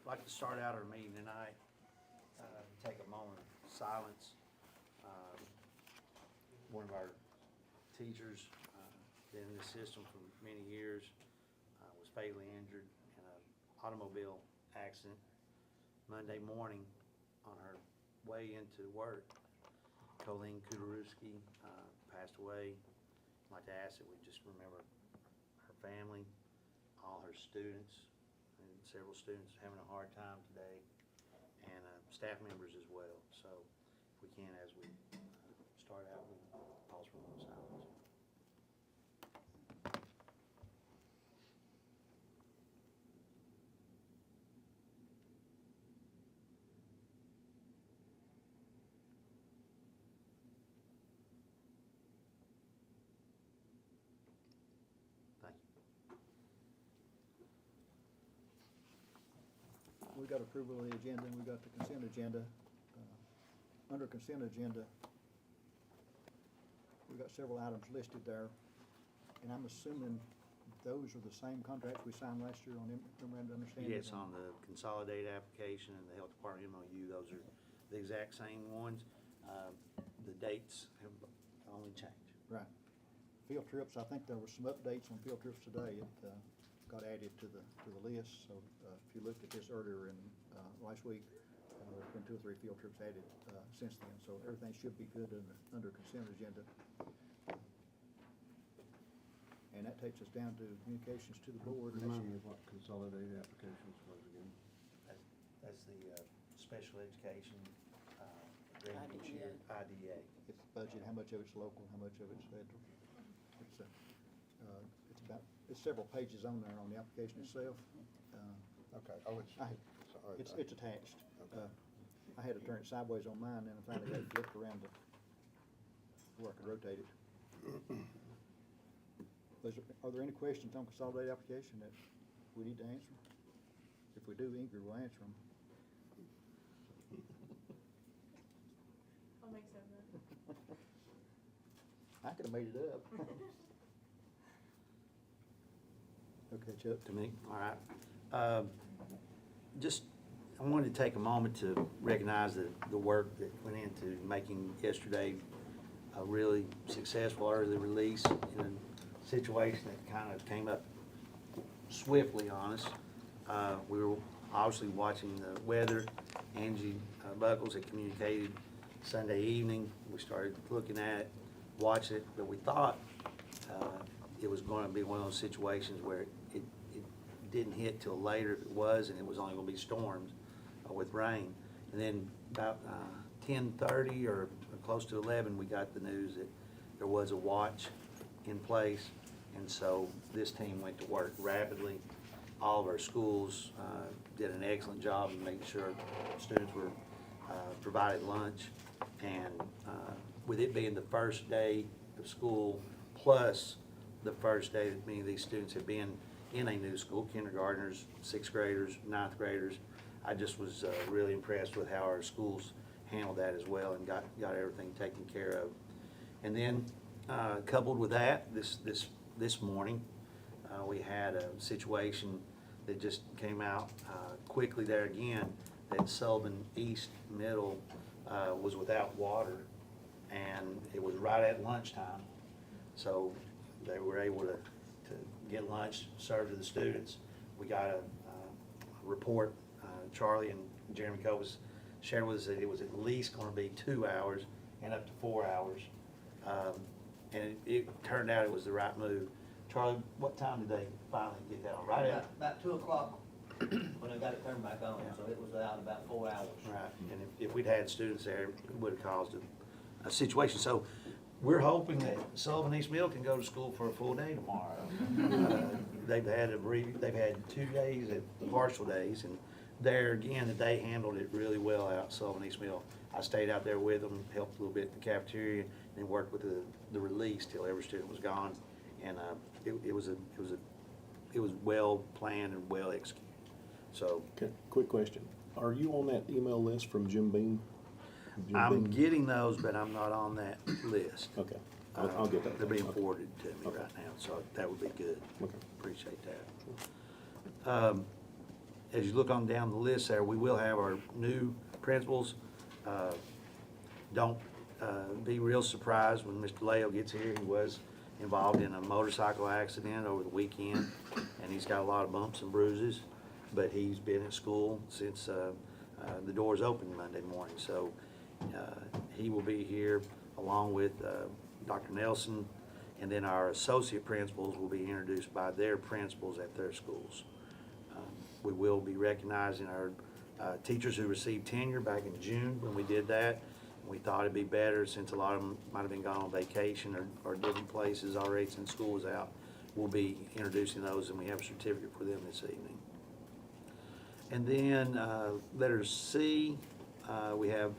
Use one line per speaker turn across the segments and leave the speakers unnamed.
like to start out our meeting tonight, take a moment of silence. One of our teachers, been in the system for many years, was fatally injured in an automobile accident Monday morning on her way into work. Colleen Kudarewski passed away. I'd like to ask that we just remember her family, all her students, and several students having a hard time today, and staff members as well. So if we can, as we start out, we pause for a moment of silence. Thank you.
We got approval of the agenda, and we got the consent agenda. Under consent agenda, we got several items listed there, and I'm assuming those are the same contracts we signed last year on memorandum of understanding?
Yes, on the consolidated application and the health department MOU, those are the exact same ones. The dates have only changed.
Right. Field trips, I think there were some updates on field trips today. It got added to the list, so if you looked at this earlier in last week, there's been 2 or 3 field trips added since then, so everything should be good under consent agenda. And that takes us down to communications to the board.
Remind me of what consolidated applications was again.
That's the special education agreement each year, IDA.
It's budget, how much of it's local, how much of it's federal. It's several pages on there on the application itself.
Okay, oh, sorry.
It's attached.
Okay.
I had to turn it sideways on mine, and I finally got it flipped around to where I could rotate it. Are there any questions on consolidated application that we need to answer? If we do, Ingrid will answer them.
I'll make some of that.
I could have made it up. Okay, Chuck.
To me, all right. Just, I wanted to take a moment to recognize the work that went into making yesterday a really successful early release in a situation that kind of came up swiftly on us. We were obviously watching the weather. Angie Buckles had communicated Sunday evening. We started looking at it, watching it, but we thought it was going to be one of those situations where it didn't hit till later if it was, and it was only going to be storms with rain. And then about 10:30 or close to 11, we got the news that there was a watch in place, and so this team went to work rapidly. All of our schools did an excellent job of making sure students were provided lunch, and with it being the first day of school, plus the first day that many of these students have been in a new school, kindergartners, 6th graders, 9th graders, I just was really impressed with how our schools handled that as well and got everything taken care of. And then coupled with that, this morning, we had a situation that just came out quickly there again, that Sullivan East Middle was without water, and it was right at lunchtime. So they were able to get lunch served to the students. We got a report, Charlie and Jeremy Cobus shared with us that it was at least going to be 2 hours and up to 4 hours. And it turned out it was the right move. Charlie, what time did they finally get that on? Right at?
About 2 o'clock when I got it turned back on, so it was out about 4 hours.
Right, and if we'd had students there, it would have caused a situation. So we're hoping that Sullivan East Middle can go to school for a full day tomorrow. They've had 2 days at partial days, and there again, they handled it really well out at Sullivan East Middle. I stayed out there with them, helped a little bit in the cafeteria, and worked with the release till every student was gone. And it was well planned and well executed. So
Okay, quick question. Are you on that email list from Jim Beam?
I'm getting those, but I'm not on that list.
Okay, I'll get that.
They're being
Okay.
forwarded to me
Okay.
right now, so that would be good.
Okay.
Appreciate that. as you look on down the list there, we will have our new principals. Don't be real surprised when Mr. Lael gets here. He was involved in a motorcycle accident over the weekend, and he's got a lot of bumps and bruises, but he's been at school since the doors opened Monday morning. So he will be here along with Dr. Nelson, and then our associate principals will be introduced by their principals at their schools. We will be recognizing our teachers who received tenure back in June when we did that. We thought it'd be better, since a lot of them might have been gone on vacation or different places already since school was out. We'll be introducing those, and we have a certificate for them this evening. And then letter C, we have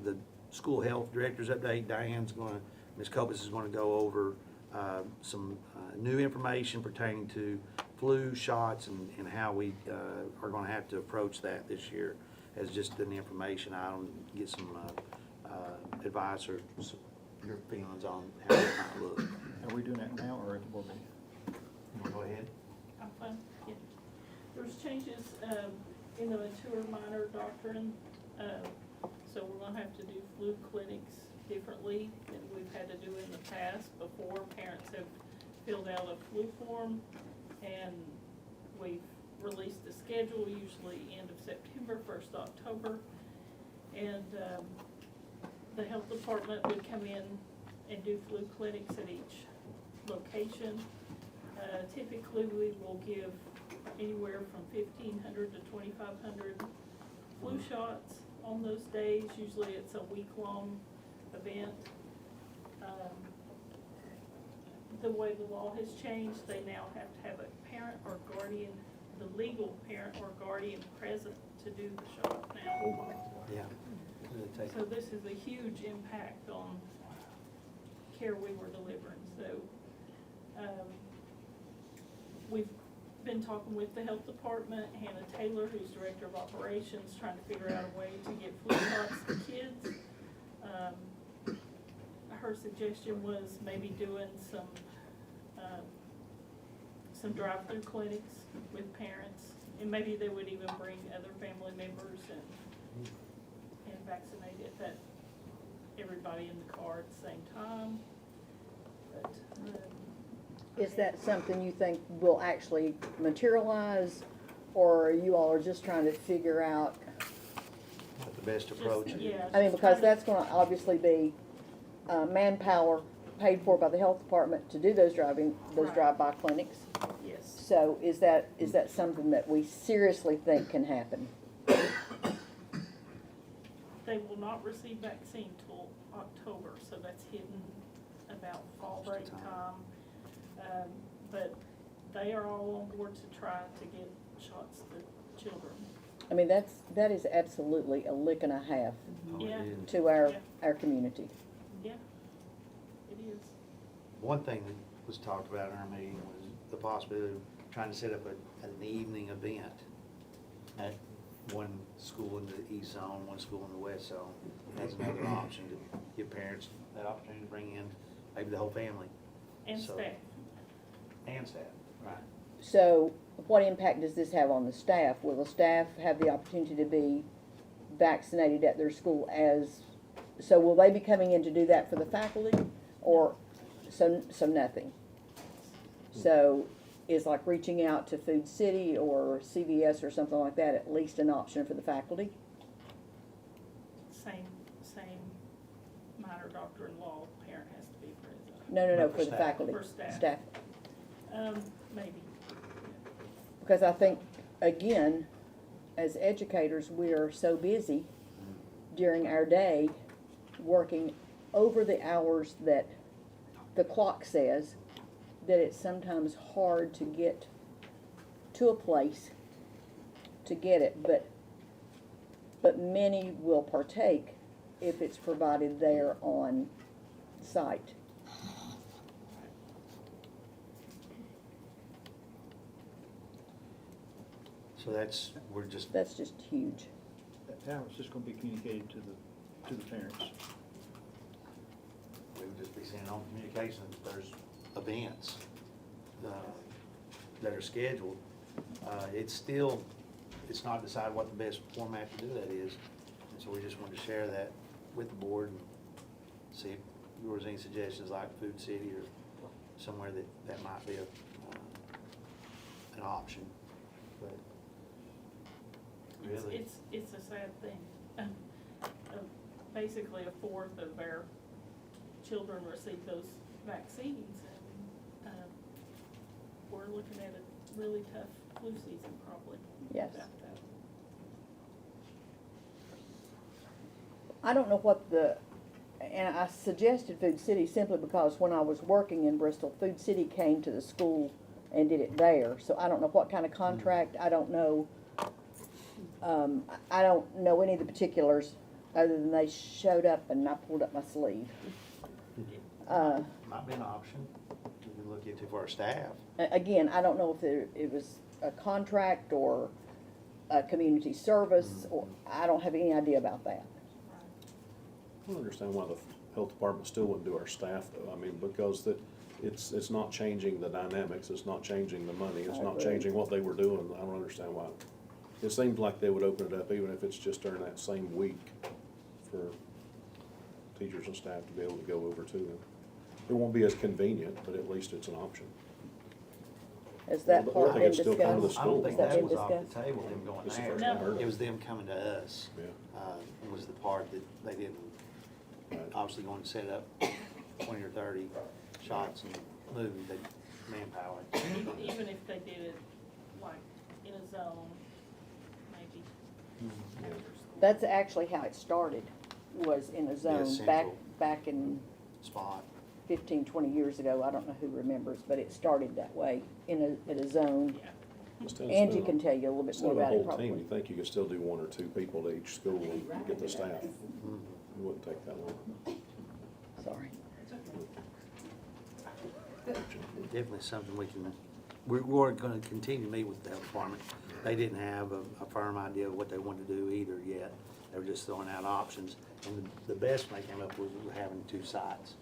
the school health director's update. Ms. Copus is gonna go over some new information pertaining to flu shots and how we are gonna have to approach that this year as just an information item, get some advice or your feelings on how it might look.
Are we doing that now or at the board meeting?
You wanna go ahead?
I'm fine, yeah. There's changes in the mature minor doctrine, so we're gonna have to do flu clinics differently than we've had to do in the past. Before, parents have filled out a flu form, and we've released the schedule, usually end of September, 1st October. And the health department would come in and do flu clinics at each location. Typically, we will give anywhere from 1,500 to 2,500 flu shots on those days. Usually it's a week-long event. The way the law has changed, they now have to have a parent or guardian, the legal parent or guardian present to do the shot now.
Yeah.
So this is a huge impact on care we were delivering. So we've been talking with the health department, Hannah Taylor, who's director of operations, trying to figure out a way to get flu shots to kids. Her suggestion was maybe doing some drive-through clinics with parents, and maybe they would even bring other family members and vaccinate it, that everybody in the car at the same time. But
Is that something you think will actually materialize, or you all are just trying to figure out?
What the best approach is.
yeah.
I mean,
just
because
trying to-
that's gonna obviously be manpower paid for by the health department to do those
Right.
drive-by clinics.
Yes.
So is that something that we seriously think can happen?
They will not receive vaccine till October, so that's hidden about fall break time. But they are all on board to try to get shots to children.
I mean, that is absolutely a lick and a half
Oh, it
Yeah.
is.
to our
Yeah.
community.
Yeah, it is.
One thing that was talked about in our meeting was the possibility of trying to set up an evening event at one school in the east zone, one school in the west zone. That's another option to give parents that opportunity to bring in maybe the whole family.
And
So-
staff.
And staff, right.
So what impact does this have on the staff? Will the staff have the opportunity to be vaccinated at their school so will they be coming in to do that for the faculty, or, so nothing? So is like reaching out to Food City or CVS or something like that at least an option for the faculty?
Same minor doctrine law, parent has to be present.
No,
No,
for
for
the
staff.
faculty.
For staff. Maybe.
Because I think, again, as educators, we are so busy during our day, working over the hours that the clock says, that it's sometimes hard to get to a place to get it, but many will partake if it's provided there on site.
So that's
That's just huge.
How is this gonna be communicated to the parents?
we would just be sending on communication if there's events that are scheduled. It's still it's not decided what the best format to do that is. And so we just wanted to share that with the board and see if there was any suggestions like Food City or somewhere that might be an option. But really,
It's a sad thing. Basically, a fourth of our children receive those vaccines, and we're looking at a really tough flu season probably.
Yes.
without that.
I don't know what and I suggested Food City simply because when I was working in Bristol, Food City came to the school and did it there. So I don't know what kind of contract, I don't know, I don't know any of the particulars other than they showed up and I pulled up my sleeve.
might be an option we can look into for our staff.
Again, I don't know if it was a contract or a community service, or I don't have any idea about that.
I don't understand why the health department still wouldn't do our staff though. I mean, because it's not changing the dynamics, it's not changing the money, it's
I
not
agree.
changing what they were doing. I don't understand why. It seems like they would open it up even if it's just during that same week for teachers and staff to be able to go over to them. It won't be as convenient, but at least it's an option.
Has that
Or
part
they
been
could still come to the
discussed?
I don't
school.
think
Has
that
been
was off the
discussed?
table, them going
It's the
there.
first I've heard of
It
it.
was them coming to us.
Yeah.
Was the part that they didn't,
Right.
obviously going to set up 20 or 30 shots and move the manpower.
Even if they did it like in a zone, maybe after school.
That's actually how it started, was in a zone,
central.
back in
Spot.
15, 20 years ago. I don't know who remembers, but it started that way, in a zone.
Yeah.
Instead of
Angie
spending-
can tell you a little bit
Instead
more
of a
about it
whole
probably.
team, you think you could still do one or two people to each school and get the staff.
Mhm.
It wouldn't take that long.
Sorry.
Definitely something we're gonna continue to meet with the health department. They didn't have a firm idea of what they wanted to do either yet. They were just throwing out options. And the best they came up with was having 2 sites.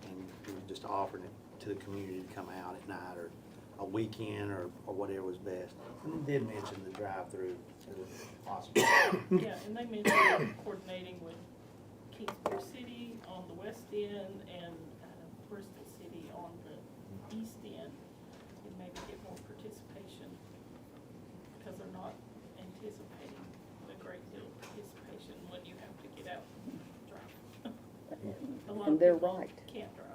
And we were just offering it to the community to come out at night or a weekend or whatever was best. And they did mention the drive-through as a possible.
Yeah, and they mentioned coordinating with Kingsbury City on the west end and Bristol City on the east end, and maybe get more participation, because they're not anticipating a great deal of participation when you have to get out and drive. A lot
And
of
they're
people
right.
can't drive.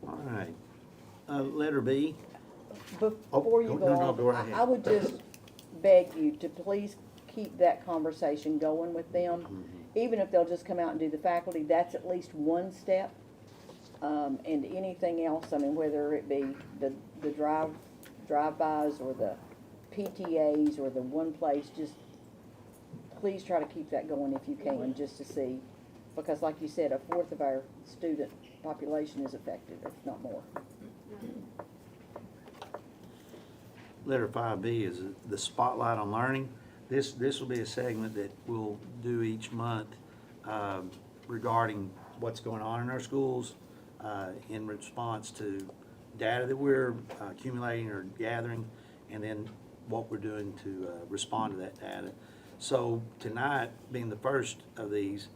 All right. Letter B.
Before you
no,
go
no, go right
on,
ahead.
I would just beg you to please keep that conversation going with them.
Mm-hmm.
Even if they'll just come out and do the faculty, that's at least one step. And anything else, I mean, whether it be the drive-bys or the PTAs or the one place, just please try to keep that going if you can, just to see. Because like you said, a fourth of our student population is affected, if not more.
Letter 5B is the Spotlight on Learning. This will be a segment that we'll do each month regarding what's going on in our schools in response to data that we're accumulating or gathering, and then what we're doing to respond to that data. So tonight, being the first of these,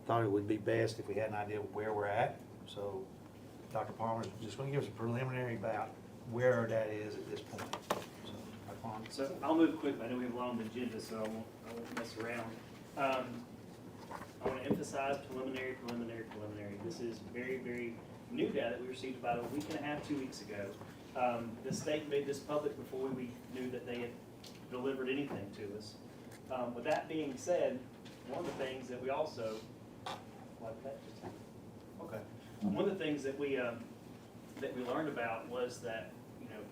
thought it would be best if we had an idea of where we're at. So Dr. Palmer's just going to give us a preliminary about where our data is at this point. So, Dr. Palmer.
So I'll move quickly. I know we have a long agenda, so I won't mess around. I want to emphasize preliminary. This is very, very new data that we received about a week and a half, 2 weeks ago. The state made this public before we knew that they had delivered anything to us. With that being said, one of the things that we also, one of the things that we learned about was that,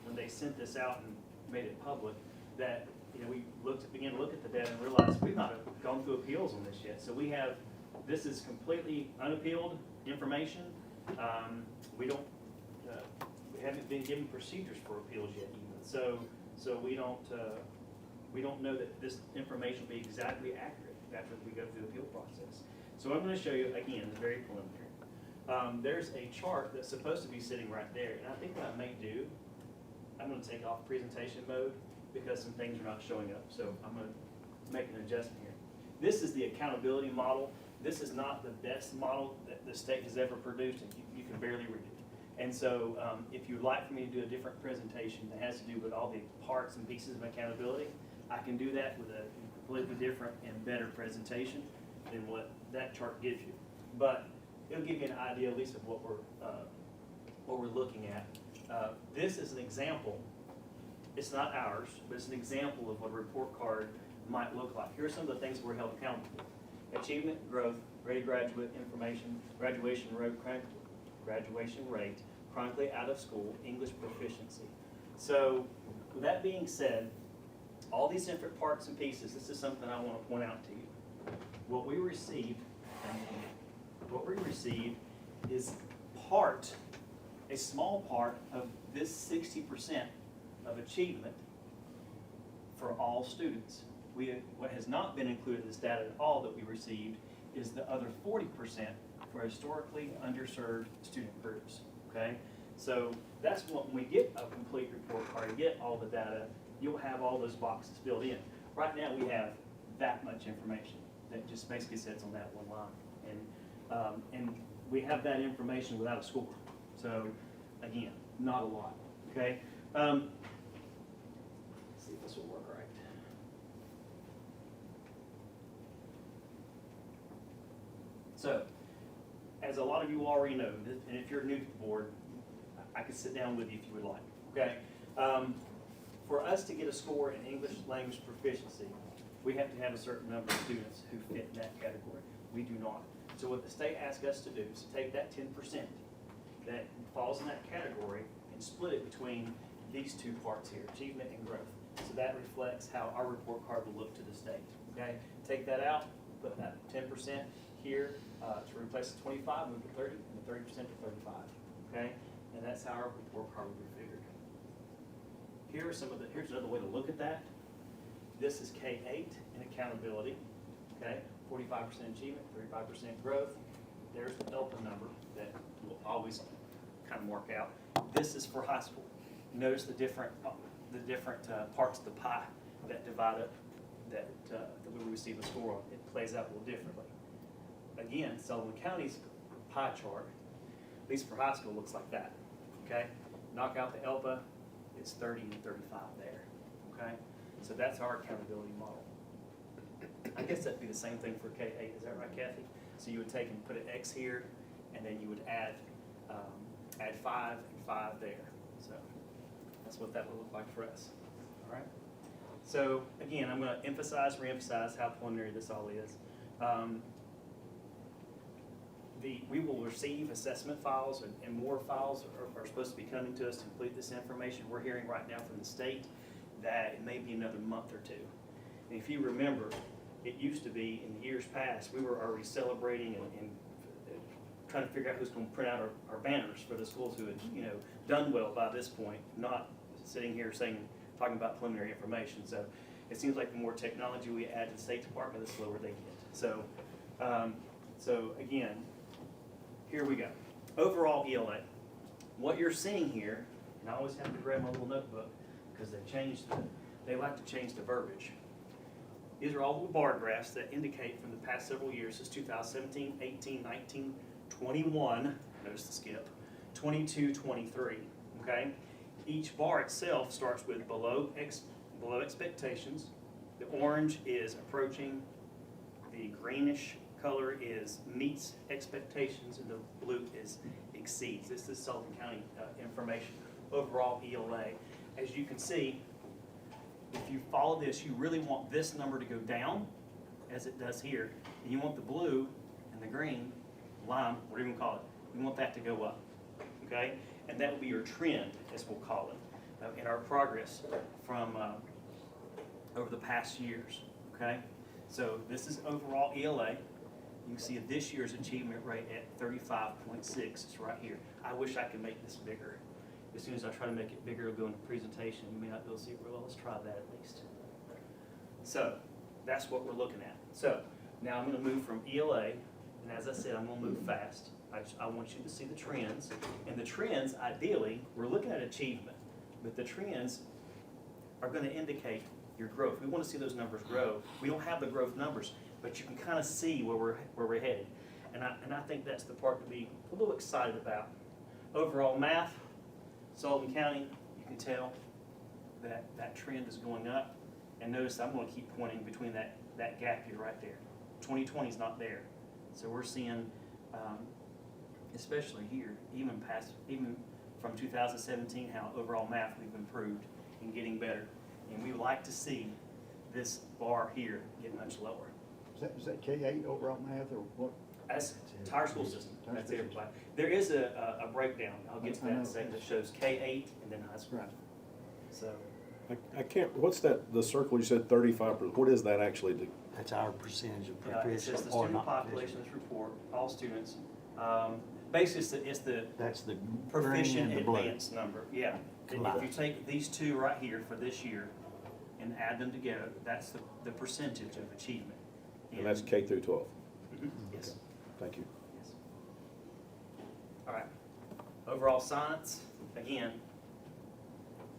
when they sent this out and made it public, that, we began to look at the data and realized we've not gone through appeals on this yet. So this is completely unappealed information. We haven't been given procedures for appeals yet even. So we don't know that this information will be exactly accurate after we go through the appeal process. So what I'm going to show you, again, is very preliminary. There's a chart that's supposed to be sitting right there, and I think what I may do, I'm going to take off presentation mode because some things are not showing up, so I'm gonna make an adjustment here. This is the accountability model. This is not the best model that the state has ever produced, and you can barely read it. And so, if you'd like for me to do a different presentation that has to do with all the parts and pieces of accountability, I can do that with a completely different and better presentation than what that chart gives you. But it'll give you an idea at least of what we're looking at. This is an example. It's not ours, but it's an example of what a report card might look like. Here are some of the things that we're held accountable for. Achievement, growth, ready graduate information, graduation rate, chronically out of school, English proficiency. So with that being said, all these different parts and pieces, this is something I want to point out to you. What we received is a small part of this 60% of achievement for all students. What has not been included in this data at all that we received is the other 40% for historically underserved student groups, okay? So that's when we get a complete report card, get all the data, you'll have all those boxes filled in. Right now, we have that much information that just basically sits on that one line. And we have that information without a score. So again, not a lot, okay? Let's see if this will work right. So, as a lot of you already know, and if you're new to the board, I could sit down with you if you would like, okay? For us to get a score in English language proficiency, we have to have a certain number of students who fit in that category. We do not. So what the state asks us to do is to take that 10% that falls in that category and split it between these two parts here, achievement and growth. So that reflects how our report card will look to the state, okay? Take that out, put that 10% here to replace the 25, move to 30, and the 30% to 35, okay? And that's how our report card will be figured. Here's another way to look at that. This is K-8 in accountability, okay? 45% achievement, 35% growth. There's the ELPA number that will always kind of mark out. This is for high school. Notice the different parts of the pie that divide up that we receive a score on. It plays out a little differently. Again, Sullivan County's pie chart, at least for high school, looks like that, okay? Knock out the ELPA, it's 30 and 35 there, okay? So that's our accountability model. I guess that'd be the same thing for K-8, is that right, Kathy? So you would take and put an X here, and then you would add 5 and 5 there. So that's what that would look like for us, all right? So again, I'm gonna reemphasize how preliminary this all is. We will receive assessment files and more files are supposed to be coming to us to complete this information. We're hearing right now from the state that it may be another month or two. And if you remember, it used to be in the years past, we were already celebrating and trying to figure out who's going to print out our banners for the schools who had, done well by this point, not sitting here talking about preliminary information. So it seems like the more technology we add to the State Department, the slower they get. So again, here we go. Overall ELA. What you're seeing here, and I always have to grab my little notebook because they like to change the verbiage. These are all little bar graphs that indicate from the past several years, since 2017, 18, 19, 21, notice the skip, 22, 23, okay? Each bar itself starts with below expectations. The orange is approaching, the greenish color is meets expectations, and the blue is exceeds. This is Sullivan County information. Overall ELA. As you can see, if you follow this, you really want this number to go down, as it does here, and you want the blue and the green, lime, whatever you call it, you want that to go up, okay? And that will be your trend, as we'll call it, in our progress from over the past years, okay? So this is overall ELA. You can see this year's achievement rate at 35.6. It's right here. I wish I could make this bigger. As soon as I try to make it bigger, it'll go into presentation. You may not be able to see it real well. Let's try that at least. So that's what we're looking at. So now I'm going to move from ELA, and as I said, I'm going to move fast. I want you to see the trends. And the trends, ideally, we're looking at achievement, but the trends are gonna indicate your growth. We wanna see those numbers grow. We don't have the growth numbers, but you can kinda see where we're headed. And I think that's the part to be a little excited about. Overall math, Sullivan County, you can tell that trend is going up. And notice I'm gonna keep pointing between that gap here right there. 2020 is not there. So we're seeing, especially here, even from 2017, how overall math we've improved and getting better. And we would like to see this bar here get much lower.
Is that K-8 overall math or what?
That's entire school system,
Entire
that's
school system.
everybody. There is a breakdown, I'll get to
I
that in a
know.
second, that shows K-8 and then high school.
Right.
So,
I can't, what's that, the circle you said 35%, what does that actually do?
That's our percentage of
it
proficient
says the
or
student
not
population,
proficient.
this report, all students. Basically, it's the
That's the green
proficient
and the blue.
advanced number, yeah. And if you take these two right here for this year and add them together, that's the percentage of achievement.
And that's K through 12.
Mhm, yes,
Thank you.
yes. All right, overall science, again,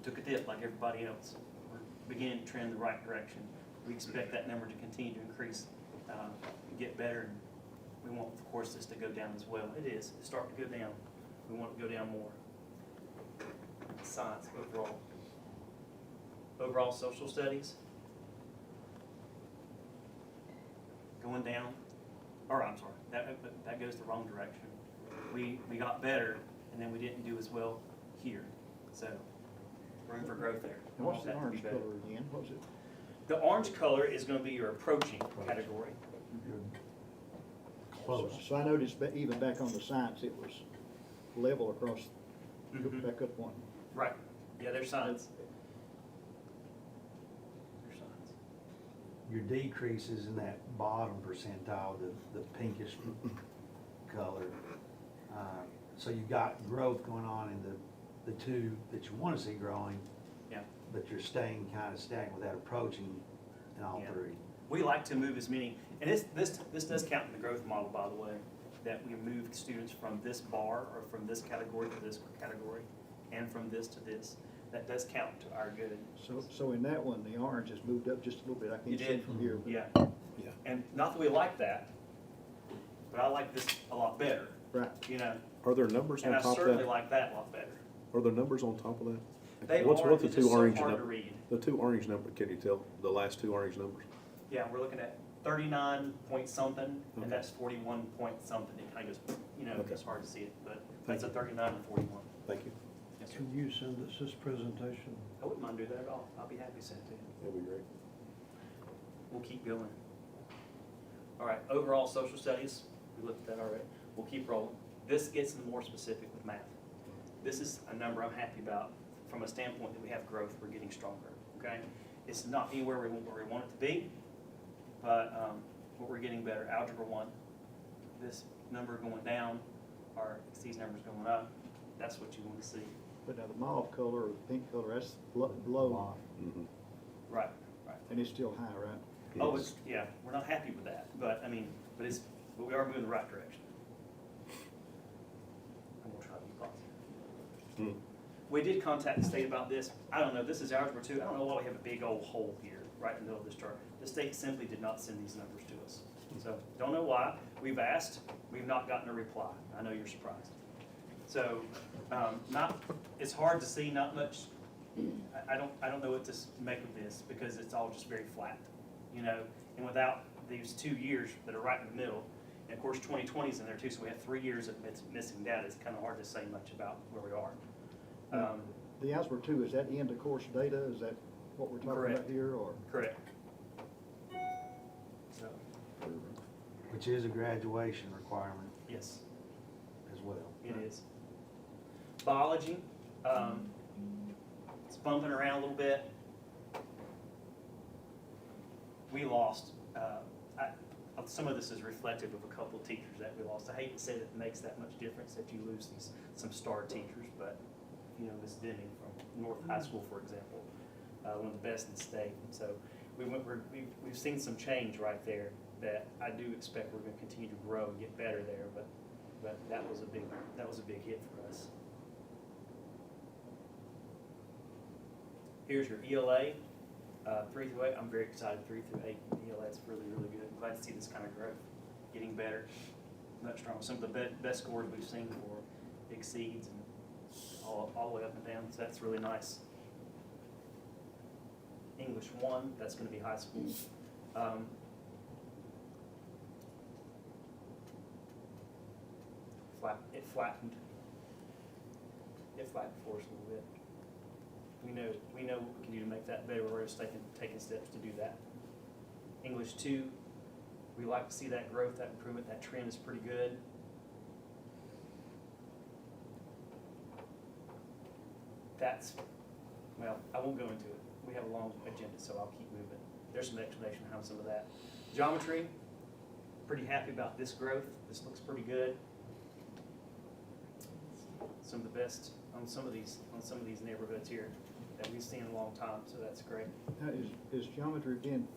took a dip like everybody else. We're beginning to trend in the right direction. We expect that number to continue to increase, get better, and we want, of course, this to go down as well. It is, it's starting to go down. We want it to go down more. Science overall. Overall social studies. Going down, or I'm sorry, that goes the wrong direction. We got better, and then we didn't do as well here. So, room for growth there.
And what's the
That to be
orange
better.
color again? What was it?
The orange color is gonna be your approaching category.
Close.
So I noticed even back on the science, it was level across,
Mhm.
back up one.
Right, yeah, there's science. There's science.
Your decreases in that bottom percentile, the pinkish color. So you got growth going on in the two that you want to see growing,
Yeah.
but you're staying kind of stagnant with that approaching in all
Yeah.
three.
We like to move as many, and this does count in the growth model, by the way, that we move students from this bar or from this category to this category, and from this to this. That does count to our good.
So in that one, the orange has moved up just a little bit. I
You
can't see
did,
from here. but-
yeah.
Yeah.
And not that we like that, but I like this a lot better,
Right.
you know,
Are there numbers on
and I
top of
certainly
that?
like that a lot better.
Are there numbers on top of that?
They
What's
are,
what the
it's
two
just so
orange
hard to
num-
read.
The two orange number, can you tell, the last two orange numbers?
Yeah, we're looking at 39 point something,
Okay.
and that's 41 point something. It kind of goes, you know,
Okay.
it's hard to see it, but
Thank
that's a
you.
39 and 41.
Thank you.
Yes, sir.
Can you send us this presentation?
I wouldn't mind doing that at all. I'll be happy to send it to you.
That'd be great.
We'll keep going. All right, overall social studies, we looked at that already. We'll keep rolling. This gets more specific with math. This is a number I'm happy about from a standpoint that we have growth, we're getting stronger, okay? It's not anywhere where we want it to be, but we're getting better. Algebra 1, this number going down, or these numbers going up, that's what you want to see.
But now the mauve color or the pink color, that's low,
Mhm.
Right, right.
and it's still high, right?
Oh,
Yes.
yeah, we're not happy with that, but I mean, but we are moving in the right direction. I'm gonna try to be positive.
Hmm.
We did contact the state about this. I don't know, this is algebra 2. I don't know why we have a big old hole here, right in the middle of this chart. The state simply did not send these numbers to us. So, don't know why. We've asked, we've not gotten a reply. I know you're surprised. So, it's hard to see, not much, I don't know what to make of this, because it's all just very flat, you know? And without these 2 years that are right in the middle, and of course 2020 is in there too, so we have 3 years of missing data. It's kind of hard to say much about where we are.
The algebra 2, is that end of course data? Is that what we're talking
Correct.
about here, or?
Correct. So,
Which is a graduation requirement
yes,
as well.
it is. Biology, it's bumping around a little bit. We lost, some of this is reflective of a couple of teachers that we lost. I hate to say that it makes that much difference that you lose some star teachers, but, you know, Miss Deming from North High School, for example, one of the best in the state. So we've seen some change right there that I do expect we're gonna continue to grow and get better there, but that was a big hit for us. Here's your ELA, 3 through 8. I'm very excited, 3 through 8 ELA. It's really, really good. I'm glad to see this kind of growth, getting better, much stronger. Some of the best scores we've seen for exceeds and all the way up and down, so that's really nice. English 1, that's going to be high school. It flattened for us a little bit. We know what we can do to make that better. We're just taking steps to do that. English 2, we like to see that growth, that improvement, that trend is pretty good. That's, well, I won't go into it. We have a long agenda, so I'll keep moving. There's some explanation behind some of that. Geometry, pretty happy about this growth. This looks pretty good. Some of the best on some of these neighborhoods here that we've seen in a long time, so that's great.
Now, is geometry being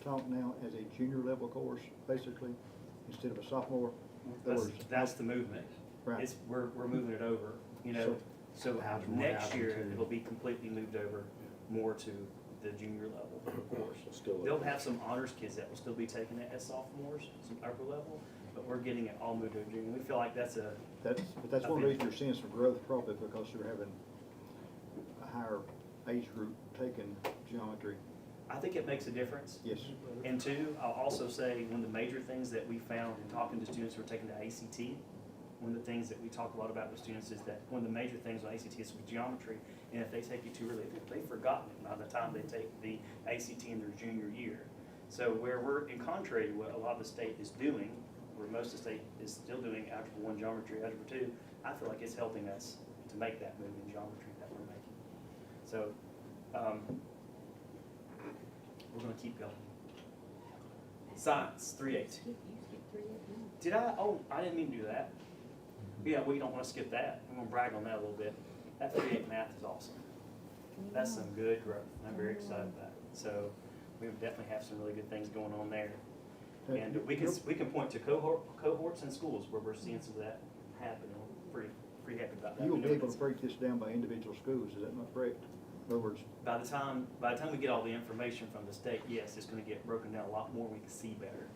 taught now as a junior level course, basically, instead of a sophomore?
That's the movement.
Right.
It's, we're moving it over, you know, so next year, it'll be completely moved over more to the junior level course. They'll have some honors kids that will still be taking it as sophomores, some upper level, but we're getting it all moved over to junior. We feel like that's
But that's one reason you're seeing some growth, probably because you're having a higher age group taking geometry.
I think it makes a difference.
Yes.
And two, I'll also say, one of the major things that we found in talking to students who are taking the ACT, one of the things that we talk a lot about with students is that one of the major things on ACT is with geometry, and if they take it too early, they've forgotten it by the time they take the ACT in their junior year. So where we're, in contrary to what a lot of the state is doing, where most of the state is still doing Algebra 1 geometry, Algebra 2, I feel like it's helping us to make that move in geometry that we're making. So, we're gonna keep going. Science, 3-8. Did I? Oh, I didn't mean to do that. Yeah, we don't wanna skip that. I'm gonna brag on that a little bit. That 3-8 math is awesome. That's some good growth. I'm very excited about it. So, we definitely have some really good things going on there. And we can point to cohorts and schools where we're seeing some of that happen, and we're pretty happy about that.
You will be able to break this down by individual schools, is that not correct? In other words,
By the time we get all the information from the state, yes, it's gonna get broken down a lot more, we can see better.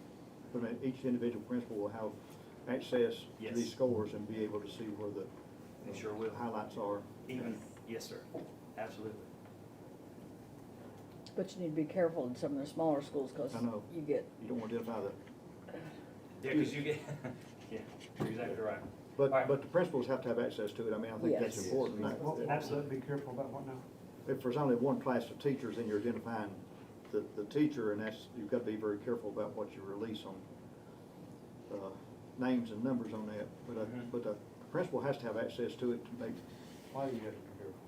I mean, each individual principal will have access to
Yes.
these scores and be able to see where the
They sure will.
highlights are.
Even, yes, sir, absolutely.
But you need to be careful in some of the smaller schools, because
I know.
you get,
You don't want to identify the,
Yeah, because you get, yeah, you're exactly right.
but
All right.
the principals have to have access to it. I mean, I think that's
Yes.
important.
Absolutely. Be careful about what now?
If there's only one class of teachers, then you're identifying the teacher, and that's, you've got to be very careful about what you release on, names and numbers on that. But the principal has to have access to it to make
Why do you have to be careful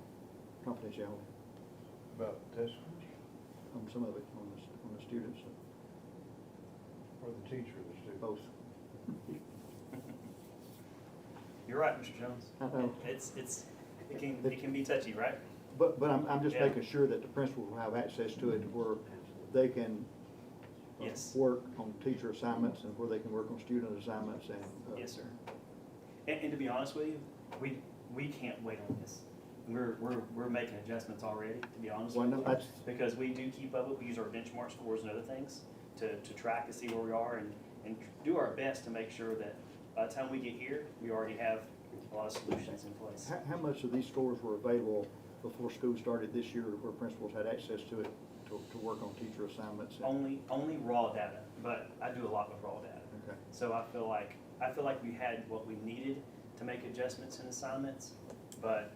confidentiality
about this
on some of it, on the students,
or the teacher or the student?
both.
You're right, Mr. Jones.
I know.
It can be touchy, right?
But I'm just
Yeah.
making sure that the principal will have access to it where they can
Yes.
work on teacher assignments and where they can work on student assignments and.
Yes, sir. And to be honest with you, we can't wait on this. We're making adjustments already, to be honest
Well,
with
no,
you.
that's-
Because we do keep up with, we use our benchmark scores and other things to track and see where we are and do our best to make sure that by the time we get here, we already have a lot of solutions in place.
How much of these scores were available before school started this year where principals had access to it to work on teacher assignments?
Only raw data, but I do a lot with raw data.
Okay.
So I feel like we had what we needed to make adjustments and assignments, but,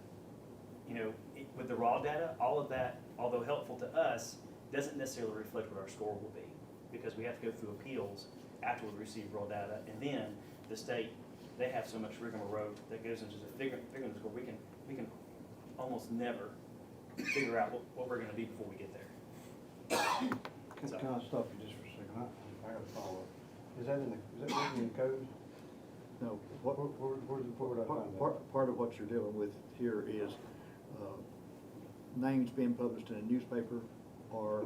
you know, with the raw data, all of that, although helpful to us, doesn't necessarily reflect what our score will be, because we have to go through appeals after we receive raw data, and then the state, they have so much rigmarole that goes into the figuring the score, we can almost never figure out what we're gonna be before we get there. So,
Can I stop you just for a second? I got a follow-up. Is that written in code?
No,
Where would I find that?
part of what you're dealing with here is names being published in a newspaper or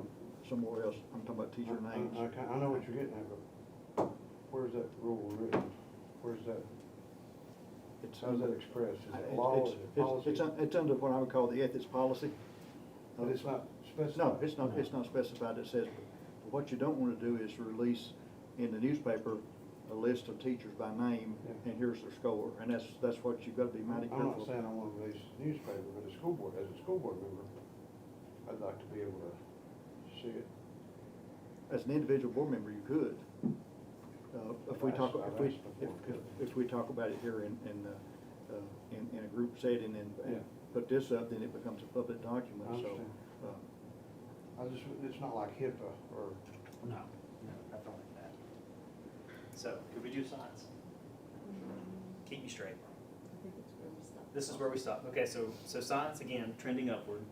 somewhere else. I'm talking about teacher names.
I know what you're getting at, but where's that rule written? Where's that? How's that expressed? Is it law? Is it policy?
It's under what I would call the ethics policy.
But it's not specified.
No, it's not specified. It says, what you don't wanna do is release in the newspaper a list of teachers by name,
Yeah.
and here's their score, and that's what you've gotta be mighty
I'm not
careful.
saying I want to release the newspaper, but as a school board member, I'd like to be able to see it.
As an individual board member, you could. If we talk,
I've asked before.
if we talk about it here in a group setting
Yeah.
and put this up, then it becomes a public document,
I
so.
understand. It's not like HIPAA or,
No, nothing like that. So, could we do science? Keep you straight. This is where we stop. Okay, so science, again, trending upward.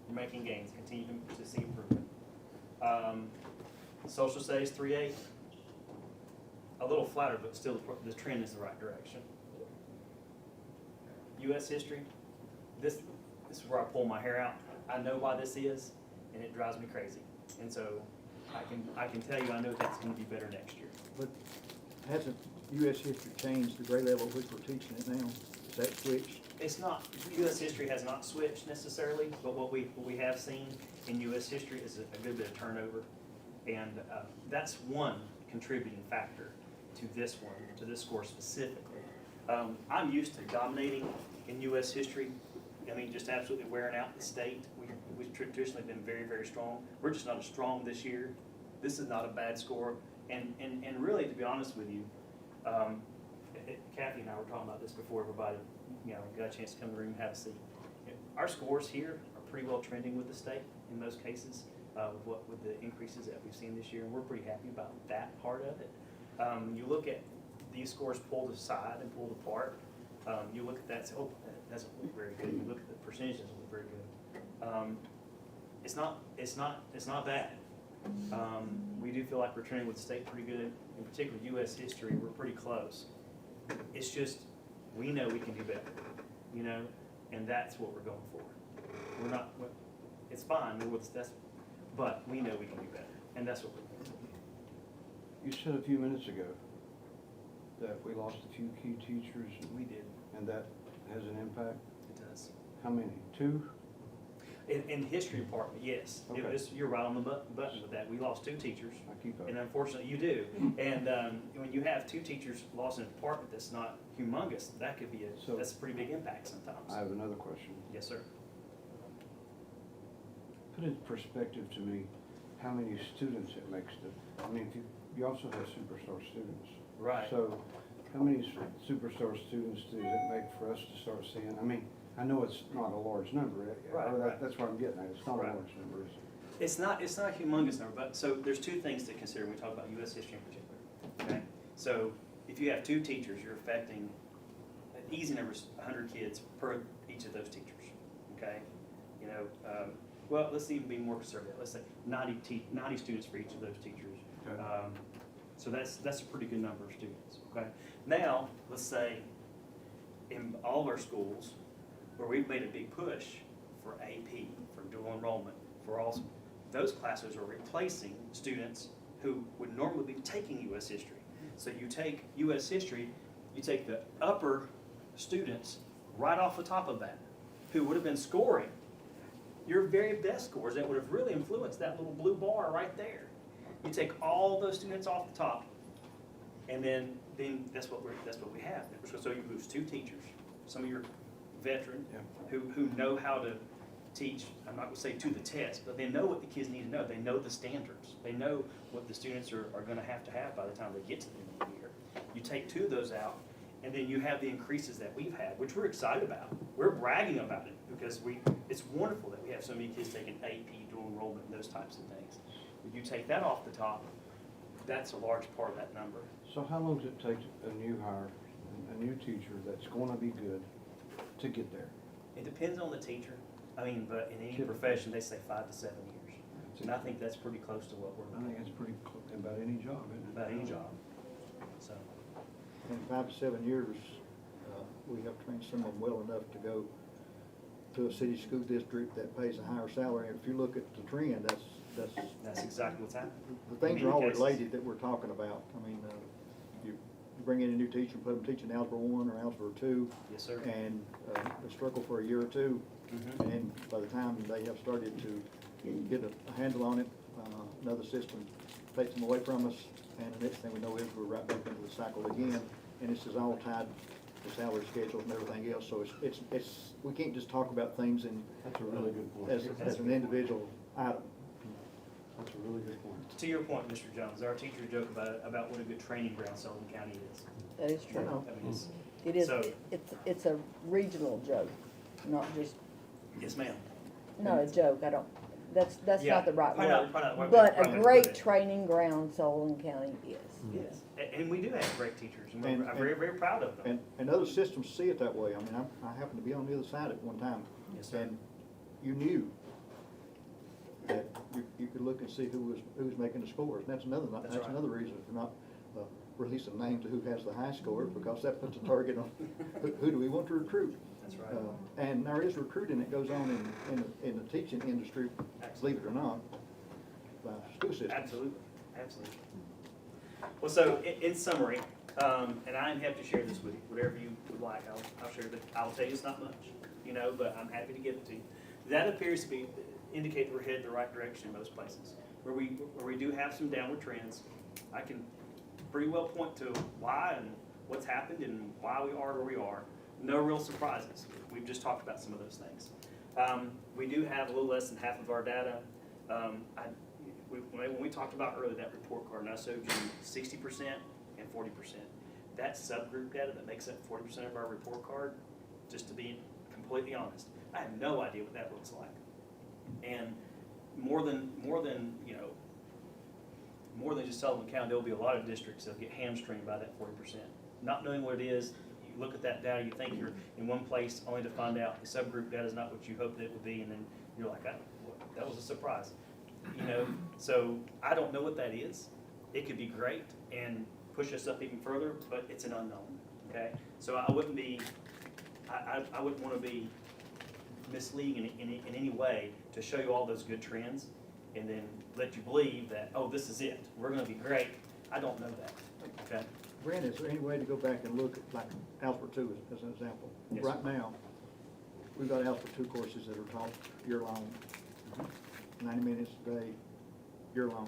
You're making gains, continue to see improvement. Social studies, 3.8. A little flatter, but still the trend is the right direction. US history, this is where I pull my hair out. I know why this is, and it drives me crazy. And so I can tell you, I know that's gonna be better next year.
But hasn't US history changed the grade level at which we're teaching it now? Is that switched?
It's not, US history has not switched necessarily, but what we have seen in US history is a good bit of turnover. And that's one contributing factor to this one, to this score specifically. I'm used to dominating in US history. I mean, just absolutely wearing out the state. We've traditionally been very, very strong. We're just not as strong this year. This is not a bad score. And really, to be honest with you, Kathy and I were talking about this before everybody, got a chance to come to the room and have a seat. Our scores here are pretty well trending with the state in most cases, with the increases that we've seen this year, and we're pretty happy about that part of it. You look at these scores pulled aside and pulled apart. You look at that and say, oh, that doesn't look very good. You look at the percentages, it doesn't look very good. It's not bad. We do feel like we're trending with the state pretty good. In particular, U.S. history, we're pretty close. It's just, we know we can do better, and that's what we're going for. We're not, it's fine, but we know we can do better, and that's what we're going for.
you said a few minutes ago that we lost a few key teachers.
We did.
And that has an impact?
It does.
How many? 2?
In the history department, yes.
Okay.
You're right on the button with that. We lost 2 teachers.
I keep up.
And unfortunately, you do. And when you have 2 teachers lost in a department that's not humongous, that could be
So-
that's a pretty big impact sometimes.
I have another question.
Yes, sir.
Put in perspective to me how many students it makes I mean, you also have superstar students.
Right.
So how many superstar students does it make for us to start seeing? I mean, I know it's not a large number.
Right.
That's what I'm getting at. It's not a
Right.
large number, is it?
It's not a humongous number, but so there's 2 things to consider when we talk about U.S. history in particular. Okay, so if you have 2 teachers, you're affecting an easy number, 100 kids per each of those teachers. Okay, well, let's even be more conservative. Let's say 90 students for each of those teachers.
Okay.
So that's a pretty good number of students. Okay, now let's say in all of our schools where we've made a big push for AP, for dual enrollment, for all, those classes are replacing students who would normally be taking U.S. history. So you take U.S. history, you take the upper students right off the top of that, who would have been scoring your very best scores that would have really influenced that little blue bar right there. You take all those students off the top, and then that's what we have. So you lose 2 teachers, some of your veteran,
Yeah.
who know how to teach, I'm not gonna say to the test, but they know what the kids need to know. They know the standards. They know what the students are gonna have by the time they get to the end of the year. You take 2 of those out, and then you have the increases that we've had, which we're excited about. We're bragging about it because it's wonderful that we have so many kids taking AP, dual enrollment, and those types of things. If you take that off the top, that's a large part of that number.
So how long does it take a new hire, a new teacher that's going to be good to get there?
It depends on the teacher. I mean, but in any
Typically.
profession, they say 5 to 7 years. And I think that's pretty close to what we're
I think
looking
it's pretty about any job, isn't it?
at, about any job. So,
In 5 to 7 years, we have trained someone well enough to go to a city school district that pays a higher salary. If you look at the trend,
that's exactly what's happening.
the things
In
are all
many cases.
related that we're talking about. I mean, you bring in a new teacher, put them teaching Algebra 1 or Algebra 2,
Yes, sir.
and they struggle for a year or 2,
Mhm.
And by the time they have started to get a handle on it, another system takes them away from us, and the next thing we know is we're right back into the cycle again, and this is all tied to salary schedules and everything else, so it's, we can't just talk about things in,
That's a really good point.
as an individual item.
That's a really good point.
To your point, Mr. Jones, our teachers joke about what a good training ground Sullivan County is.
That is
You
true.
know,
I mean, it's,
It is,
So-
it's a regional joke, not just,
yes, ma'am.
not a joke, I don't, that's
Yeah,
not the right
probably not-
word.
probably not the right
But
way
a
to
great
put it.
training ground Sullivan County is.
Yes, and we do have great teachers, and
And-
we're very, very proud of them.
And other systems see it that way. I mean, I happened to be on the other side at one time.
Yes, sir.
And you knew that you could look and see who was making the scores. And that's another,
That's
that's
right.
another reason for not releasing names of who has the high scores, because that puts a target on who do we want to recruit.
That's right.
And there is recruiting that goes on in the teaching industry, believe it or not, by school systems.
Absolutely, absolutely. Well, so in summary, and I'm happy to share this with you, whatever you would like, I'll share it. I'll tell you it's not much, but I'm happy to give it to you. That appears to be, indicate that we're headed the right direction in most places. Where we do have some downward trends, I can pretty well point to why and what's happened and why we are where we are. No real surprises. We've just talked about some of those things. We do have a little less than half of our data. When we talked about earlier that report card, and I showed you 60% and 40%. That subgroup data that makes up 40% of our report card, just to be completely honest, I have no idea what that looks like. And more than just Sullivan County, there'll be a lot of districts that'll get hamstringed by that 40%. Not knowing what it is, you look at that data, you think you're in one place, only to find out the subgroup data is not what you hoped it would be, and then you're like, that was a surprise. So I don't know what that is. It could be great and push us up even further, but it's an unknown, okay? So I wouldn't want to be misleading in any way to show you all those good trends and then let you believe that, oh, this is it, we're gonna be great. I don't know that, okay?
Brent, is there any way to go back and look at, like, Algebra 2 as an example?
Yes.
Right now, we've got Algebra 2 courses that are taught year-long, 90 minutes a day, year-long.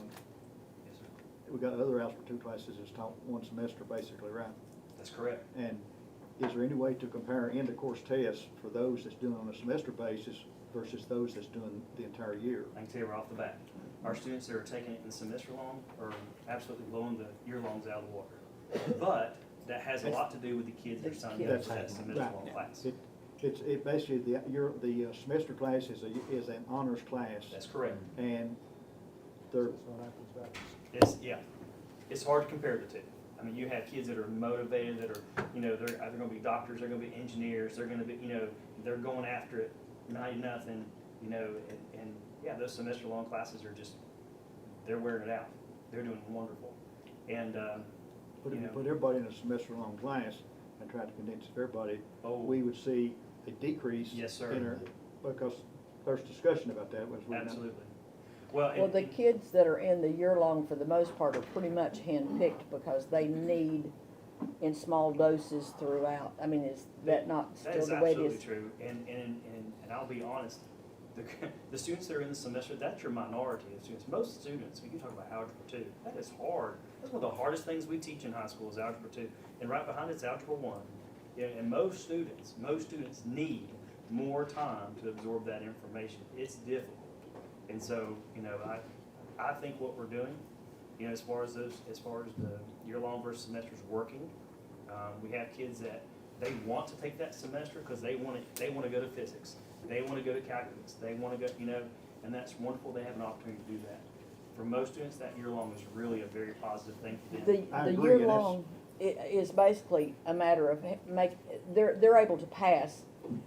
Yes, sir.
We've got other Algebra 2 classes that's taught one semester, basically, right?
That's correct.
And is there any way to compare end-of-course tests for those that's doing on a semester basis versus those that's doing the entire year?
I can tell you right off the bat, our students that are taking it in semester long are absolutely blowing the year longs out of the water. But that has a lot to do with the kids that are signing up for that semester long
Right.
class.
It basically, the semester class is an honors class.
That's correct.
And they're,
It's hard to compare the two. I mean, you have kids that are motivated, that are, they're either gonna be doctors, they're gonna be engineers, they're gonna be, they're going after it, 90-0, and yeah, those semester long classes are just, they're wearing it out. They're doing wonderful. And,
But if you put everybody in a semester-long class and try to condense everybody,
Oh.
we would see a decrease.
Yes, sir.
In our, because there's discussion about that, was we not.
absolutely. Well,
Well, the kids that are in the year-long, for the most part, are pretty much hand-picked because they need in small doses throughout. I mean, is that not
That
still
is
the way it
absolutely
is?
true, and I'll be honest, the students that are in the semester, that's your minority of students. Most students, we can talk about Algebra 2, that is hard. That's one of the hardest things we teach in high school is Algebra 2, and right behind it's Algebra 1. Yeah, and most students need more time to absorb that information. It's difficult. And so, I think what we're doing, as far as the year-long versus semesters working, we have kids that they want to take that semester because they want to go to physics, they want to go to calculus, they want to go, and that's wonderful. They have an opportunity to do that. For most students, that year-long is really a very positive thing for them.
I
The
agree, and
year-long is basically a matter of they're able to pass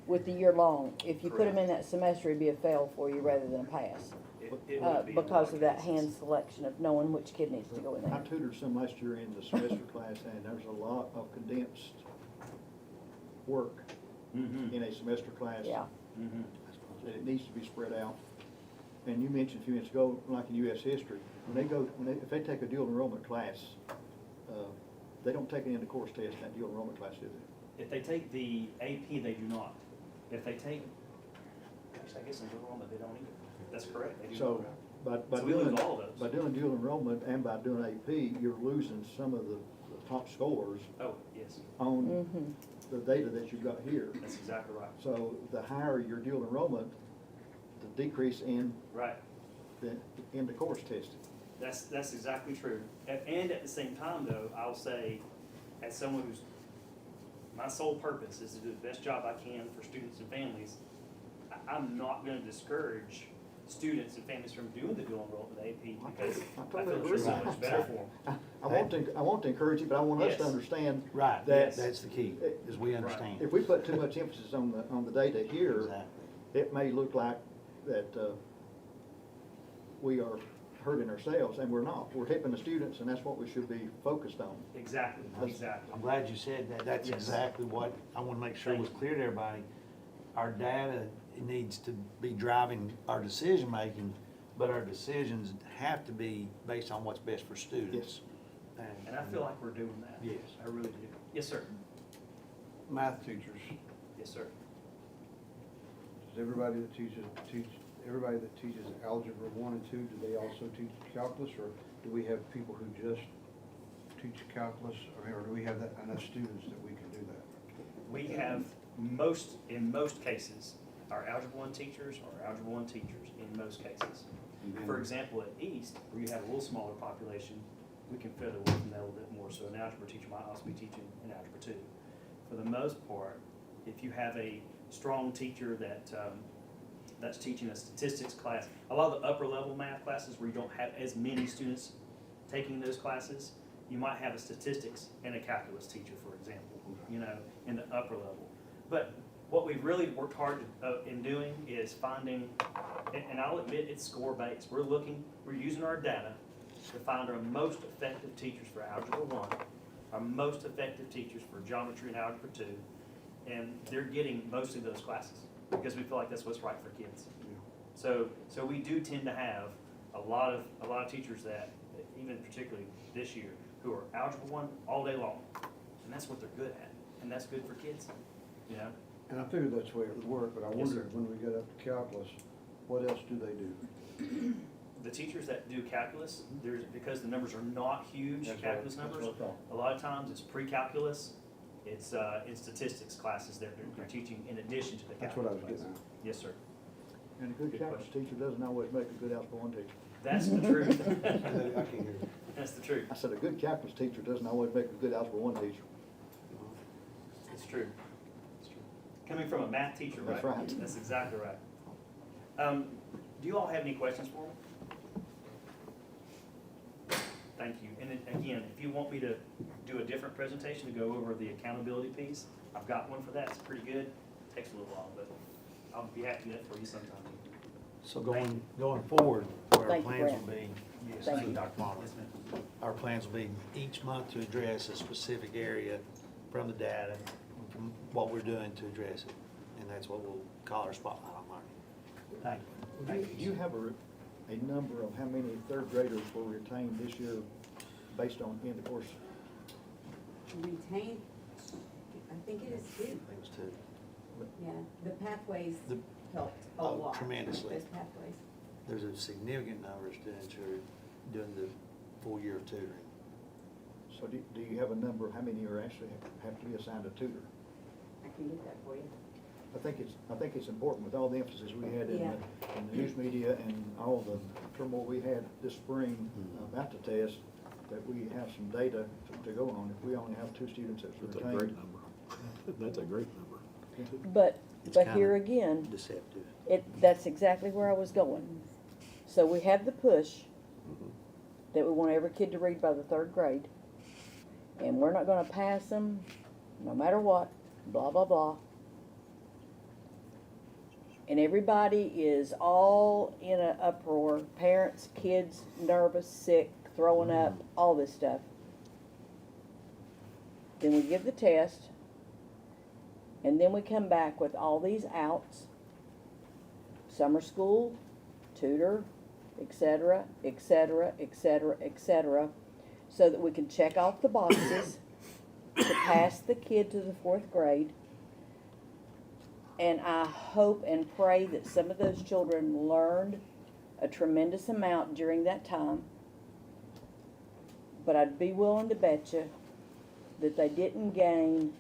with the year-long. If you put them in that semester, it'd be a fail for you rather than a pass.
It would be in a lot
Because of that
cases.
hand selection of knowing which kid needs to go in
I
there.
tutored some last year in the semester class, and there's a lot of condensed work
Mhm.
in a semester class.
Yeah.
Mhm.
That it needs to be spread out. And you mentioned a few minutes ago, like in US history, if they take a dual enrollment class, they don't take an end-of-course test in that dual enrollment class, do they?
If they take the AP, they do not. If they take I guess in dual enrollment, they don't either. That's correct. They do
So,
not.
by
So we lose
doing,
all of those.
by doing dual enrollment and by doing AP, you're losing some of the top scores
Oh, yes,
on
Mhm.
the data that you've got here.
that's exactly right.
So the higher your dual enrollment, the decrease in
Right.
the course testing.
That's exactly true. And at the same time, though, I'll say, as someone who's, my sole purpose is to do the best job I can for students and families, I'm not gonna discourage students and families from doing the dual enrollment with AP because
I
I
totally
feel
agree.
it's so much better for them.
I want to encourage you, but I want us to
Yes.
understand
Right,
that
that's the key, is we understand.
if we put too much emphasis on the data here,
Exactly.
it may look like that, we are hurting ourselves, and we're not. We're helping the students, and that's what we should be focused on.
Exactly, exactly.
I'm glad you said that. That's
Yes.
exactly what I want to make sure was clear to everybody. Our data needs to be driving our decision-making, but our decisions have to be based on what's best for students.
And I feel like we're doing that.
Yes.
I really do. Yes, sir.
Math teachers,
Yes, sir.
does everybody that everybody that teaches algebra 1 and 2, do they also teach calculus, or do we have people who just teach calculus, or do we have enough students that we can do that?
We have in most cases, our Algebra 1 teachers are Algebra 1 teachers in most cases.
And then-
For example, at East, where you have a little smaller population, we can feather away from that a little bit more. So an algebra teacher might also be teaching in Algebra 2. For the most part, if you have a strong teacher that's teaching a statistics class, a lot of the upper level math classes where you don't have as many students taking those classes, you might have a statistics and a calculus teacher, for example, in the upper level. But what we've really worked hard in doing is finding, and I'll admit it's score-based. We're using our data to find our most effective teachers for Algebra 1, our most effective teachers for Geometry and Algebra 2, and they're getting most of those classes because we feel like that's what's right for kids. So we do tend to have a lot of teachers that, even particularly this year, who are Algebra 1 all day long, and that's what they're good at, and that's good for kids,
And I figured that's the way it would work, but I
Yes,
wondered
sir.
when we get up to calculus, what else do they do?
The teachers that do calculus, because the numbers are not huge,
That's
calculus
what- that's
numbers,
what I thought.
a lot of times it's pre-calculus, it's statistics classes that they're teaching in addition to the
That's what I
calculus
was getting
classes.
at.
Yes, sir.
And a good
Good
calculus
question.
teacher doesn't always make a good algebra 1 teacher.
That's the truth.
I can hear you.
That's the truth.
I said, a good calculus teacher doesn't always make a good algebra 1 teacher.
It's true. It's true. Coming from a math teacher, right?
That's right.
That's exactly right. Do you all have any questions for me? Thank you. And then, again, if you want me to do a different presentation to go over the accountability piece, I've got one for that. It's pretty good. Takes a little while, but I'll be happy to do that for you sometime.
So going forward, what our
Thank you,
plans
Brent.
will be, yes,
Thank
thank you,
you.
Dr. Martin.
Yes, ma'am.
Our plans will be each month to address a specific area from the data, from what we're doing to address it. And that's what we'll call our spotlight on learning. Thank you. Thank
Do you have a number of how many third graders were retained this year based on end of course?
Retained, I think it is
I
two,
think it was two.
yeah, the pathways
The-
helped a
oh,
lot.
tremendously.
Those pathways.
There's a significant number of students who are doing the full year of tutoring.
So do you have a number of how many are actually have to be assigned a tutor?
I can get that for you.
I think it's important with all the emphasis we had in
Yeah.
the news media and all the turmoil we had this spring about the test, that we have some data to go on. If we only have 2 students that's
That's a
retained.
great number. That's a great number.
But
It's
here
kinda
again,
Deceptive.
that's exactly where I was going. So we have the push that we want every kid to read by the 3rd grade. And we're not gonna pass them, no matter what, blah, blah, blah. And everybody is all in an uproar, parents, kids, nervous, sick, throwing up, all this stuff. Then we give the test, and then we come back with all these outs, summer school, tutor, et cetera, et cetera, et cetera, et cetera, so that we can check off the boxes to pass the kid to the 4th grade. And I hope and pray that some of those children learned a tremendous amount during that time. But I'd be willing to bet you that they didn't gain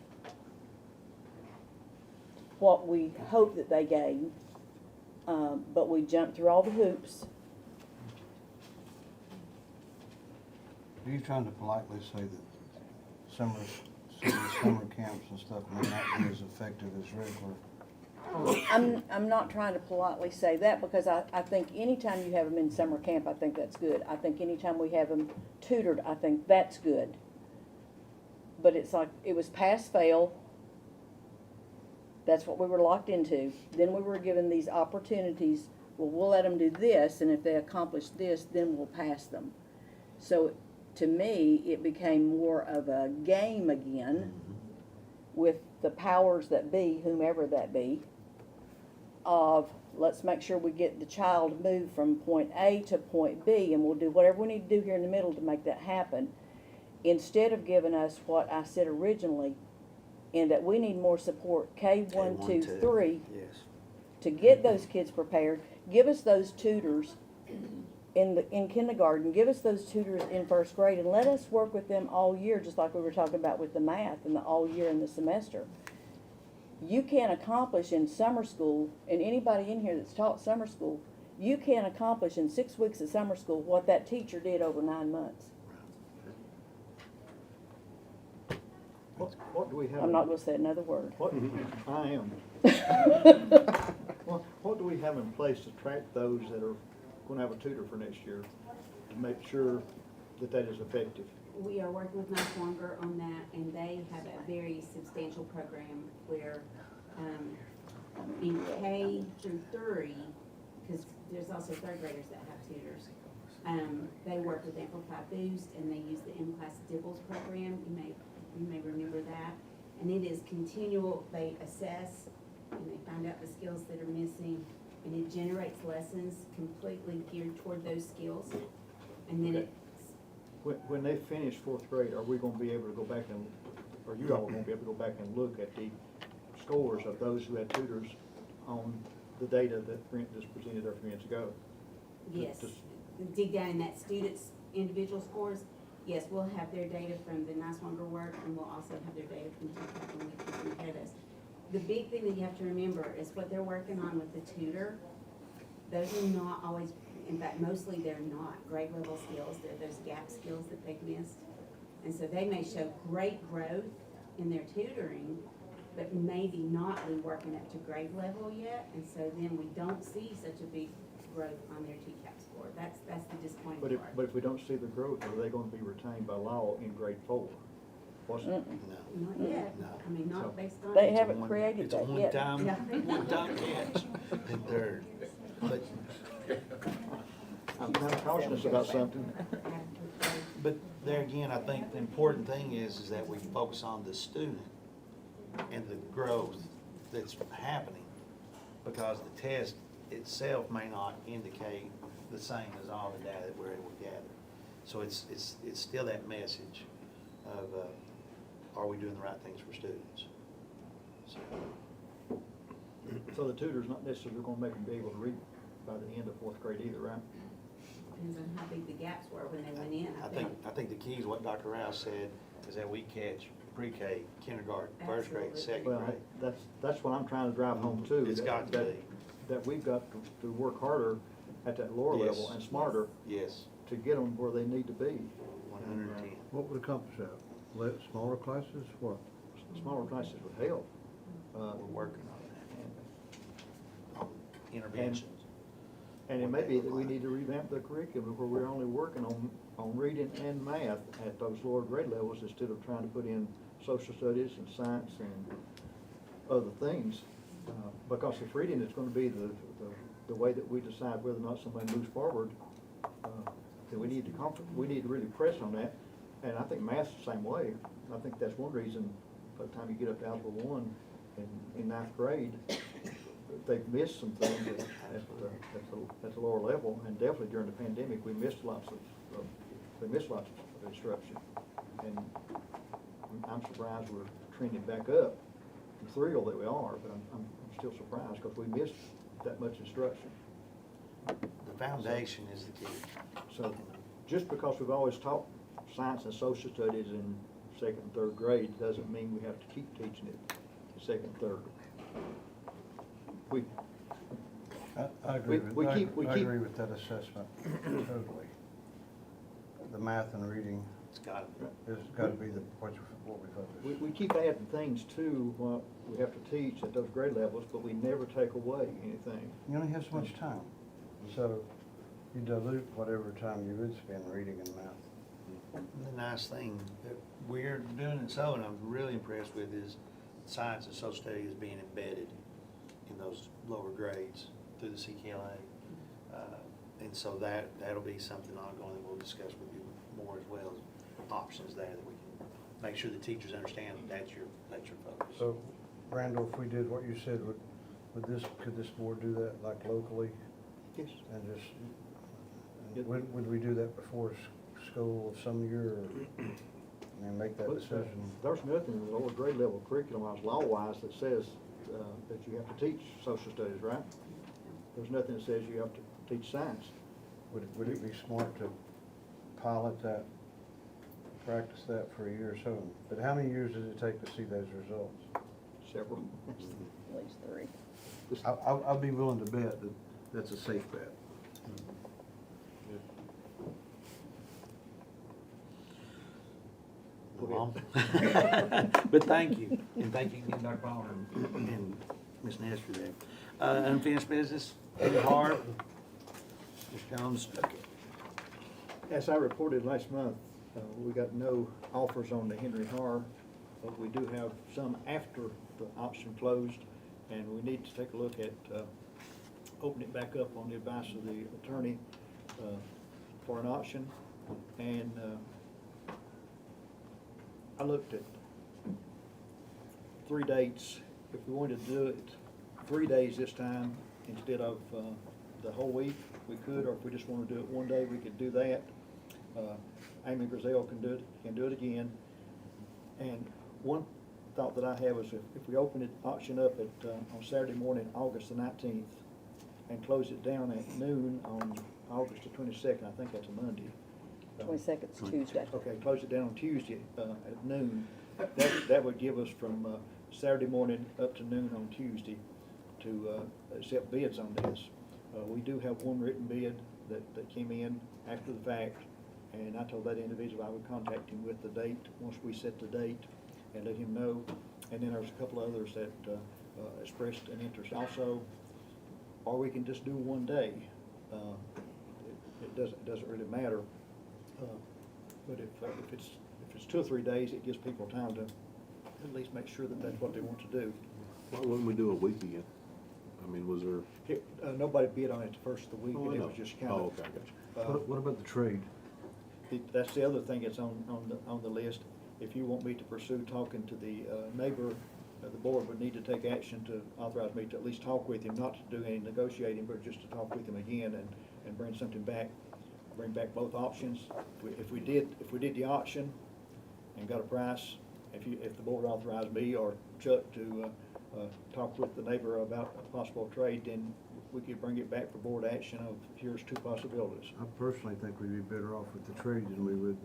what we hope that they gained. But we jumped through all the hoops.
Are you trying to politely say that summer camps and stuff may not be as effective as regular?
I'm not trying to politely say that, because I think anytime you have them in summer camp, I think that's good. I think anytime we have them tutored, I think that's good. But it's like, it was pass-fail. That's what we were locked into. Then we were given these opportunities. Well, we'll let them do this, and if they accomplish this, then we'll pass them. So to me, it became more of a game again with the powers that be, whomever that be, of let's make sure we get the child moved from point A to point B, and we'll do whatever we need to do here in the middle to make that happen, instead of giving us what I said originally, in that we need more support, K1, 2, 3,
Yes.
to get those kids prepared. Give us those tutors in kindergarten, give us those tutors in first grade, and let us work with them all year, just like we were talking about with the math and the all year in the semester. You can't accomplish in summer school, and anybody in here that's taught summer school, you can't accomplish in 6 weeks of summer school what that teacher did over 9 months.
What do we have?
I'm not gonna say another word.
What, I am. What do we have in place to track those that are gonna have a tutor for next year, to make sure that that is effective?
We are working with Nice Longer on that, and they have a very substantial program where, in K through 3, because there's also third graders that have tutors, they work with Amplify Boost, and they use the M-Class Dibbles program. You may remember that. And it is continual. They assess and they find out the skills that are missing, and it generates lessons completely geared toward those skills. And then
Okay. When they finish 4th grade, are we gonna be able to go back and, or you all gonna be able to go back and look at the scores of those who had tutors on the data that Brent just presented a few minutes ago?
yes,
Just-
dig down in that student's individual scores. Yes, we'll have their data from the Nice Longer work, and we'll also have their data from TCAP when we compare those. The big thing that you have to remember is what they're working on with the tutor. Those are not always, in fact, mostly they're not grade level skills. They're those gap skills that they've missed. And so they may show great growth in their tutoring, but maybe not be working up to grade level yet. And so then we don't see such a big growth on their TCAP score. That's the disappointing
But
part.
if we don't see the growth, are they gonna be retained by law in grade 4? What's,
No.
Not yet.
No.
I mean, not based on.
They
It's a
haven't
one-
created
It's a
that
one
yet.
time,
Yeah.
one time catch in third. But,
I'm kind of cautious about something.
but there again, I think the important thing is that we focus on the student and the growth that's happening, because the test itself may not indicate the same as all the data that we're able to gather. So it's still that message of, are we doing the right things for students?
So the tutor's not necessarily gonna make them be able to read by the end of 4th grade either, right?
Depends on how big the gaps were when they went in,
I think the key is what Dr. Rouse said, is that we catch pre-K, kindergarten, first grade,
Absolutely.
second
Well,
grade.
that's what I'm trying to drive home too.
It's got to be.
That we've got to work harder at that lower
Yes.
level and smarter
Yes,
to get them where they need to be.
110.
What would accomplish that? Smaller classes, what?
Smaller classes would help.
We're working on that. On interventions.
And it may be that we need to revamp the curriculum where we're only working on reading and math at those lower grade levels instead of trying to put in social studies and science and other things. Because if reading is gonna be the way that we decide whether or not somebody moves forward, then we need to really press on that. And I think math's the same way. I think that's one reason, by the time you get up to Algebra 1 in 9th grade, they've missed some things at the lower level, and definitely during the pandemic, we missed lots of instruction. And I'm surprised we're trending back up thrilled that we are, but I'm still surprised because we missed that much instruction.
The foundation is the key.
So, just because we've always taught science and social studies in second and third grade, doesn't mean we have to keep teaching it in second and third. We,
I agree
we
with,
keep- we
I
keep-
agree with that assessment, totally. The math and reading
It's gotta be.
has gotta be what we focus.
we keep adding things to what we have to teach at those grade levels, but we never take away anything.
You only have so much time, so you dilute whatever time you would spend reading and math.
And the nice thing that we're doing in Sullivan, I'm really impressed with, is science and social studies is being embedded in those lower grades through the CKLA. And so that'll be something ongoing that we'll discuss with you more, as well as options there that we can make sure the teachers understand that's your focus.
So, Randall, if we did what you said, could this board do that like locally
Yes.
and just, would we do that before school of some year and make that decision?
There's nothing in the lower grade level curriculum-wise, law-wise, that says that you have to teach social studies, right? There's nothing that says you have to teach science.
Would it be smart to pilot that, practice that for a year or so? But how many years does it take to see those results?
Several.
At least 3.
I'll be willing to bet that that's a safe bet.
Well, but thank you, and thank you again, Dr. Palmer and Ms. Nestor there. Unfinished business, Henry Hart, Mr. Jones.
As I reported last month, we got no offers on the Henry Har, but we do have some after the auction closed, and we need to take a look at opening it back up on the advice of the attorney for an auction. And I looked at 3 dates. If we wanted to do it 3 days this time instead of the whole week, we could, or if we just want to do it one day, we could do that. Amy Griselle can do it again. And one thought that I have is if we open it, auction up at, on Saturday morning, August the 19th, and close it down at noon on August the 22nd, I think that's a Monday.
22nd's Tuesday.
Okay, close it down on Tuesday at noon. That would give us from Saturday morning up to noon on Tuesday to accept bids on this. We do have one written bid that came in after the fact, and I told that individual I would contact him with the date, once we set the date, and let him know. And then there's a couple others that expressed an interest also. Or we can just do one day. It doesn't really matter. But if it's 2 or 3 days, it gives people time to at least make sure that that's what they want to do.
Why wouldn't we do a week again? I mean, was there?
Nobody bid on it the first of the week,
Oh,
and
I
it
know.
was just kind
Oh,
of.
okay, I got you.
What about the trade?
That's the other thing that's on the list. If you want me to pursue talking to the neighbor, the board would need to take action to authorize me to at least talk with him, not to do any negotiating, but just to talk with him again and bring something back, bring back both options. If we did the auction and got a price, if the board authorized me or Chuck to talk with the neighbor about a possible trade, then we could bring it back for board action of here's 2 possibilities.
I personally think we'd be better off with the trade than we would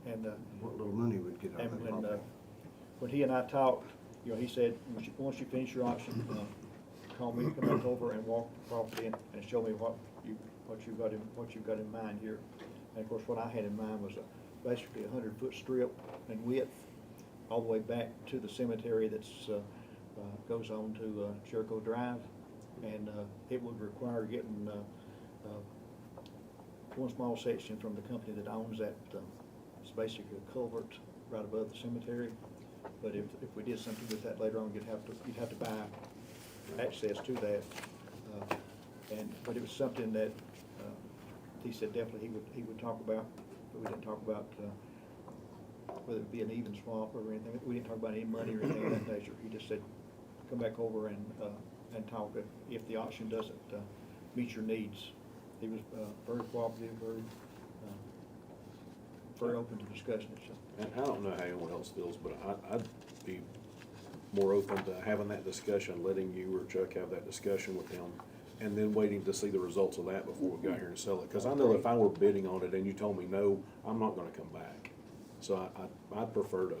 And
what little money we'd get out of
And
it.
when he and I talked, he said, once you finish your auction, call me, come back over and walk the property and show me what you've got in mind here. And of course, what I had in mind was basically 100-foot strip in width, all the way back to the cemetery that's goes on to Jericho Drive. And it would require getting one small section from the company that owns that. It's basically a culvert right above the cemetery. But if we did something with that later on, you'd have to buy access to that. But it was something that he said definitely he would talk about, but we didn't talk about whether it be an even swap or anything. We didn't talk about any money or anything of that nature. He just said, come back over and talk if the auction doesn't meet your needs. He was very cooperative, very open to discussing it. So.
And I don't know how anyone else feels, but I'd be more open to having that discussion, letting you or Chuck have that discussion with him, and then waiting to see the results of that before we got here and sell it. Because I know if I were bidding on it and you told me no, I'm not gonna come back. So I'd prefer to,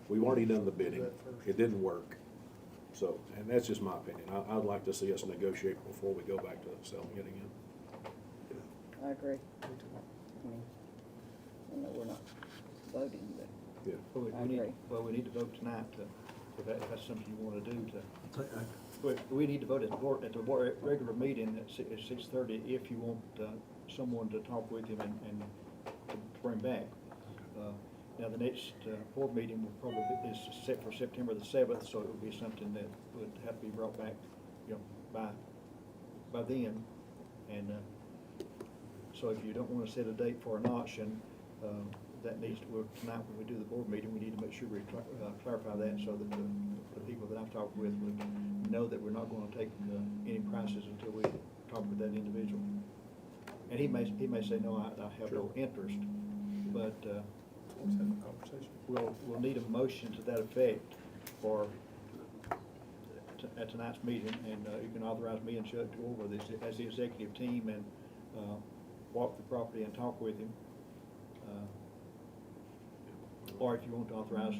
we've already done the bidding, it didn't work. So, and that's just my opinion, I'd like to see us negotiate before we go back to selling it again.
I agree. I know we're not voting, but
Yeah.
Well,
I
we need,
agree.
well, we need to vote tonight to, if that's something you wanna do to. We need to vote at the board regular meeting at 6:30 if you want, someone to talk with him and to bring back. Now, the next, board meeting will probably is set for September the 7th, so it would be something that would have to be brought back, you know, by then. And, so if you don't wanna set a date for an auction, that needs to, well, tonight when we do the board meeting, we need to make sure we clarify that so that the people that I've talked with would know that we're not gonna take any prices until we talk with that individual. And he may say, no, I have no interest, but,
Let's have a conversation.
we'll need a motion to that effect for, at tonight's meeting, and, you can authorize me and Chuck to go over this as the executive team and, walk the property and talk with him. Or if you want to authorize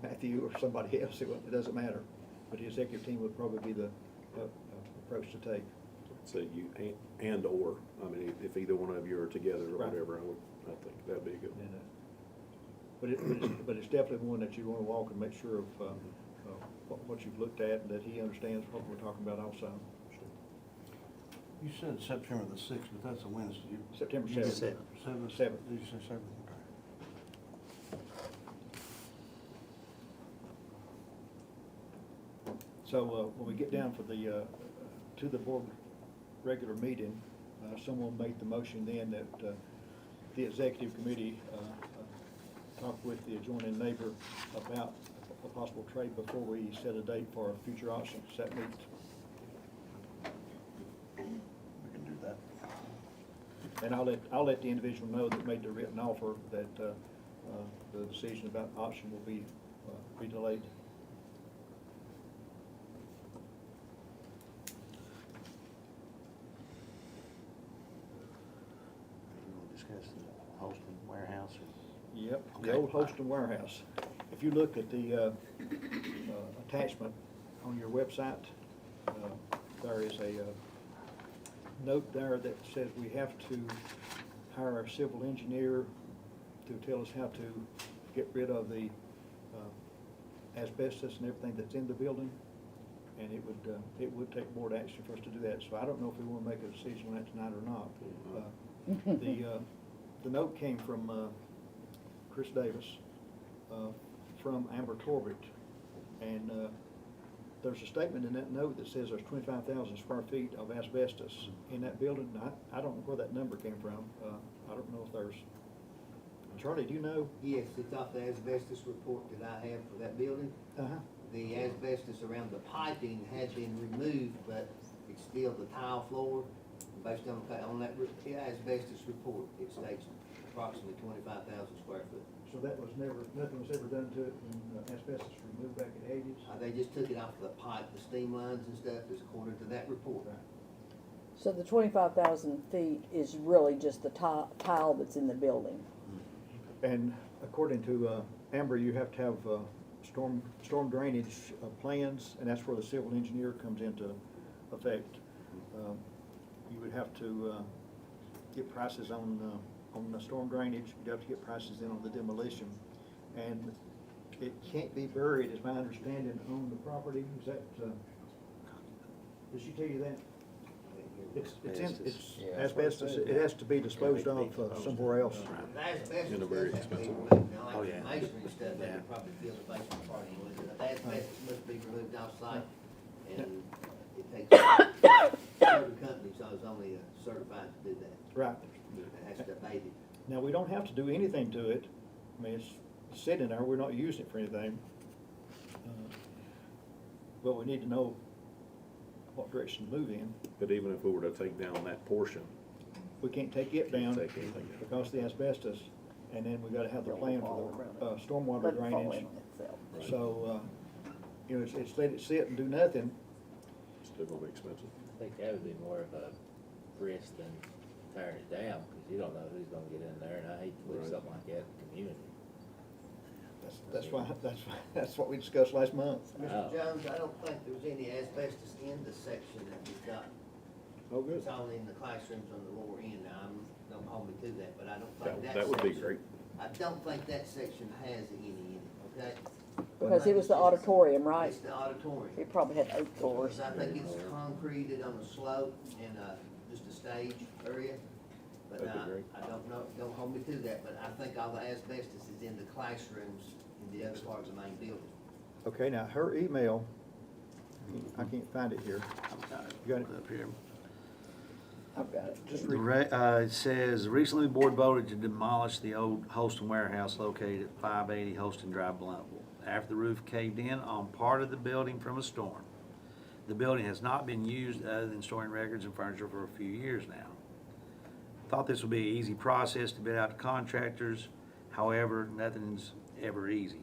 Matthew or somebody else, it doesn't matter. But the executive team would probably be the approach to take.
So you, and/or, I mean, if either one of you are together or
Right.
whatever, I think that'd be a good one.
And, but it's definitely one that you want to walk and make sure of what you've looked at, and that he understands what we're talking about also.
You said September the 6th, but that's a Wednesday.
September
You said
7th.
7th?
7th.
Did you say 7th? Okay.
So, when we get down for the, to the board regular meeting, someone made the motion then that, the executive committee, talk with the adjoining neighbor about a possible trade before we set a date for a future auction. Does that meet?
We can do that.
And I'll let the individual know that made the written offer that, the decision about auction will be delayed.
You want to discuss the Holston warehouse?
Yep, the
Okay.
old Holston warehouse. If you look at the attachment on your website, there is a note there that says we have to hire a civil engineer to tell us how to get rid of the asbestos and everything that's in the building. And it would take board action for us to do that. So I don't know if we want to make a decision on that tonight or not. The note came from Chris Davis, from Amber Torbett, and there's a statement in that note that says there's 25,000 square feet of asbestos in that building. I don't know where that number came from. I don't know if there's, Charlie, do you know?
Yes, it's off the asbestos report that I have for that building.
Uh-huh.
The asbestos around the piping had been removed, but it's still the tile floor. Based on that asbestos report, it states approximately 25,000 square foot.
So that was nothing was ever done to it when asbestos was removed back in the 80s?
They just took it off the pipe, the steam lines and stuff, is according to that report.
So the 25,000 feet is really just the tile that's in the building.
And according to Amber, you have to have storm drainage plans, and that's where the civil engineer comes into effect. You would have to get prices on the storm drainage. You'd have to get prices in on the demolition, and it can't be buried, is my understanding, on the property. Is that? Did she tell you that? It's asbestos. It has to be disposed of somewhere else.
The asbestos
In a very
does have to be
expensive
removed. Now,
Oh,
like
yeah.
the masonry and stuff, they
Yeah.
could probably fill the basement part anyway, but the asbestos must be removed off-site, and it takes certain companies, so it's only certified to do that.
Right.
It has to abate it.
Now, we don't have to do anything to it. I mean, it's sitting there, we're not using it for anything. But we need to know what direction to move in.
But even if we were to take down that portion,
We can't take it down
Take anything down.
because of the asbestos. and then we gotta have the plan for the, stormwater
Let it fall
drainage.
in on itself.
So, you know, it's let it sit and do nothing.
Still gonna be expensive.
I think that would be more of a risk than tearing it down, because you don't know who's gonna get in there, and I hate to leave
Right.
something like that in the community.
That's what we discussed last month.
Mr. Jones, I don't think there's any asbestos in the section that we've got.
Oh, good.
It's only in the classrooms on the lower end. Now, don't hold me to that, but I don't think
That
that
would be
section-
great.
I don't think that section has any in it, okay?
Because it was the auditorium, right?
It's the auditorium.
It probably had oak doors.
Because I think it's concreted on a slope and, just a stage area. But
That'd be great.
I don't know, don't hold me to that, but I think all the asbestos is in the classrooms in the other part of the main building.
Okay, now, her email, I can't find it here. You got it?
Up here.
I've got it.
Just
The
read.
It says, recently the board voted to demolish the old Holston warehouse located at 580 Holston Drive, Bluntville, after the roof caved in on part of the building from a storm. The building has not been used other than storing records and furniture for a few years now. Thought this would be an easy process to bid out to contractors, however, nothing's ever easy.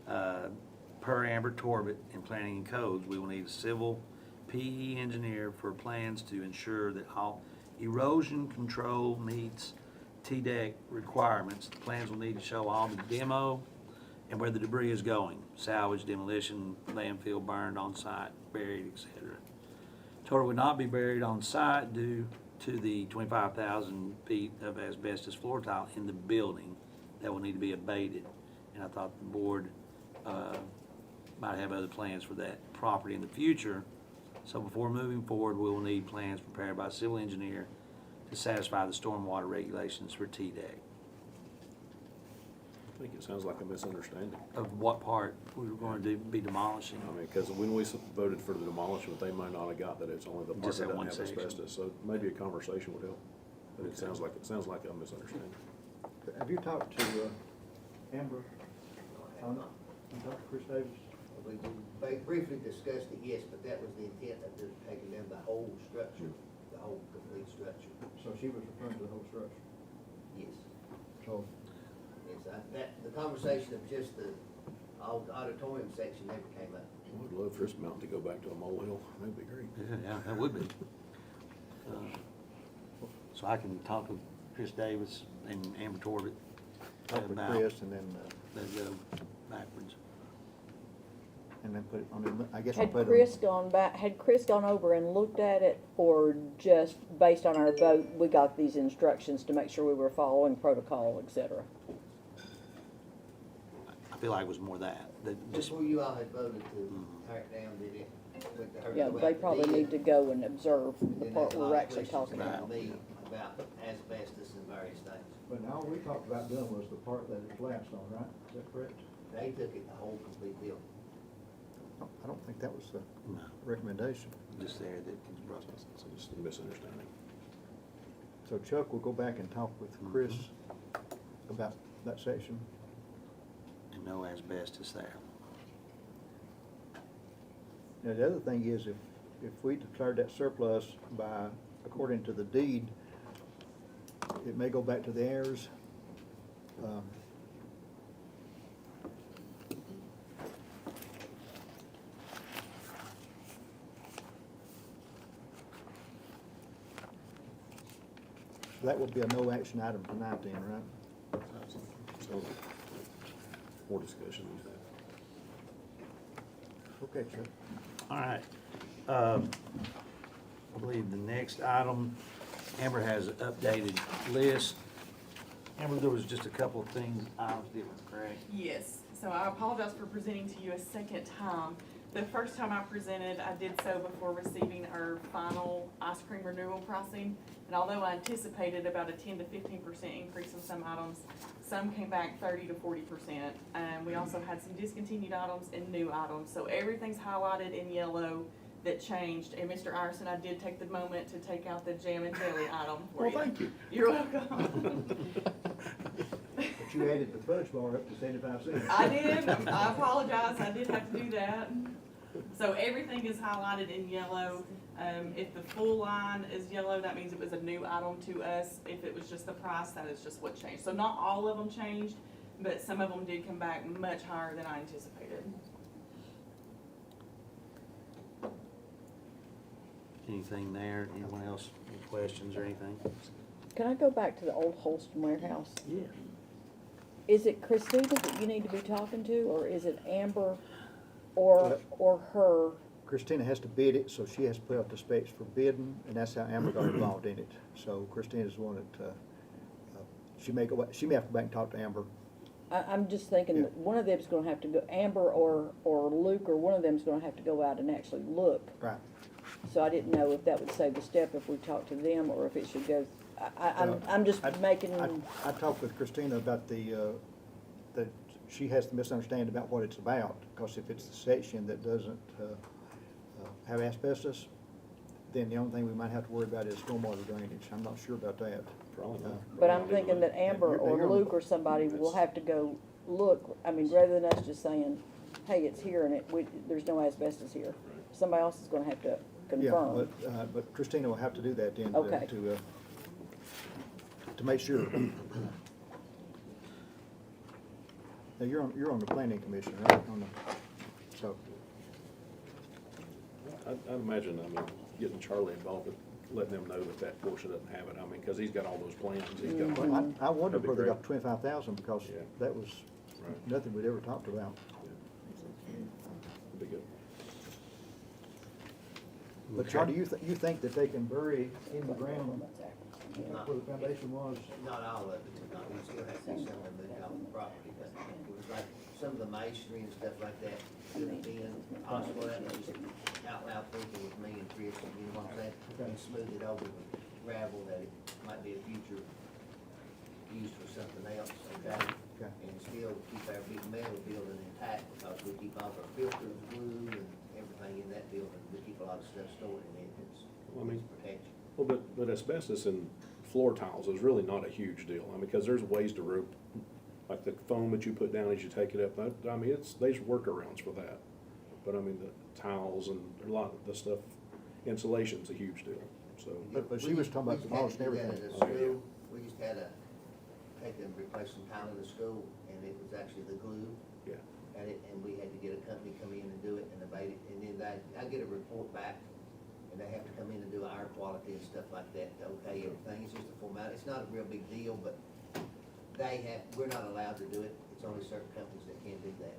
Per Amber Torbett in Planning and Codes, we will need a civil PE engineer for plans to ensure that all erosion control meets TDEC requirements. The plans will need to show all the demo and where the debris is going, salvage, demolition, landfill, burned on site, buried, etc. Total would not be buried on site due to the 25,000 feet of asbestos floor tile in the building that will need to be abated. And I thought the board might have other plans for that property in the future. So before moving forward, we will need plans prepared by a civil engineer to satisfy the stormwater regulations for TDEC.
I think it sounds like a misunderstanding.
Of what part we were going to be demolishing.
I mean, because when we voted for the demolition, they might not have got that it's only the part
Just
that
that
doesn't
one
have
section.
asbestos, so maybe a conversation would help. But it sounds like a misunderstanding.
Have you talked to, Amber? On it? You talked to Chris Davis?
We briefly discussed it, yes, but that was the intent of just taking down the whole structure, the whole complete structure.
So she was referring to the whole structure.
Yes.
So,
Yes, the conversation of just the auditorium section never came up.
I would love for this mountain to go back to a molehill. That'd be great.
Yeah, that would be. So I can talk with Chris Davis and Amber Torbett
talk with
about
Chris and then,
that go backwards.
and then put it on, the- I guess I'll
Had
put it on.
Chris gone over and looked at it, or just based on our vote, we got these instructions to make sure we were following protocol, et cetera?
I feel like it was more that just,
Before you all had voted to tear it down, did it? Went to her
Yeah,
go
they
out
probably
bid.
need to go and observe the
Then
part
there's a
we're
lot of
actually
questions
talking
about
about.
me about asbestos and various things.
But all we talked about doing was the part that it collapsed on, right? Is that correct?
They took it the whole complete building.
I don't think that was the
no,
recommendation.
just there that
So just a misunderstanding.
So Chuck will go back and talk with Chris about that section.
and no asbestos there.
Now, the other thing is, if we declared that surplus by, according to the deed, it may go back to the heirs. So that would be a no action item tonight then, right?
So, more discussion than that.
Okay, Chuck.
All right. I believe the next item, Amber has an updated list. Amber, there was just a couple of things I was different, correct?
Yes, so I apologize for presenting to you a second time. The first time I presented, I did so before receiving our final ice cream renewal pricing. And although I anticipated about a 10 to 15% increase in some items, some came back 30 to 40%. We also had some discontinued items and new items. So everything's highlighted in yellow that changed. And Mr. Iverson, I did take the moment to take out the jam and jelly item for you.
Well, thank you.
You're welcome.
But you added the fudge bar up to 75 cents.
I did, I apologize, I did have to do that. So everything is highlighted in yellow. If the full line is yellow, that means it was a new item to us. If it was just the price, that is just what changed. So not all of them changed, but some of them did come back much higher than I anticipated.
Anything there? Anyone else, any questions or anything?
Can I go back to the old Holston warehouse?
Yeah.
Is it Christina that you need to be talking to, or is it Amber or her?
Christina has to bid it, so she has to put out the specs for bidding, and that's how Amber got involved in it. So Christina's the one that, she may have to go back and talk to Amber.
I'm just thinking
Yeah.
that one of them's gonna have to go, Amber or Luke, or one of them's gonna have to go out and actually look.
Right.
So I didn't know if that would save the step if we talked to them, or if it should go, I'm just making,
I talked with Christina about that she has the misunderstanding about what it's about, because if it's the section that doesn't have asbestos, then the only thing we might have to worry about is stormwater drainage. I'm not sure about that.
Probably not.
but I'm thinking that Amber
You're-
or
you're-
Luke or somebody will have to go look. I mean, rather than us just saying, hey, it's here and there's no asbestos here. Somebody else is gonna have to
Yeah,
confirm.
but Christina will have to do that then
Okay.
to make sure. Now, you're on the planning commission, right? So,
I'd imagine, I mean, getting Charlie involved, with letting them know that that portion doesn't have it, I mean, cause he's got all those plans, he's got.
well, I wondered
That'd be
where they
great.
got 25,000, because
Yeah.
that was
Right.
nothing we'd ever talked about.
That'd be good.
But Charlie, you think that they can bury in the ground
Not-
where the foundation was?
Not all of it, not, we still have to do some of it off the property, but it was like, some of the masonry and stuff like that could have been possible, that was just out loud thinking with me and Chris, you know what I'm saying? And smooth it over with gravel, that it might be a future used for something else, okay?
Okay.
And still keep our big metal building intact, because we keep all our filters, glue, and everything in that building, we keep a lot of stuff stored in it,
Well, I mean-
it's protection.
Well, but asbestos in floor tiles is really not a huge deal, I mean, because there's ways to rope, like the foam that you put down as you take it up, I mean, there's workarounds for that. But I mean, the tiles and a lot of the stuff, insulation's a huge deal, so.
But she was talking about the walls and everything.
We used to
Oh,
have to
yeah.
do that at the school, we used to have to take and replace some tile in the school, and it was actually the glue.
Yeah.
And we had to get a company come in and do it and abate it, and then I get a report back, and they have to come in and do our quality and stuff like that, to okay everything, it's just a formality, it's not a real big deal, but we're not allowed to do it, it's only certain companies that can do that.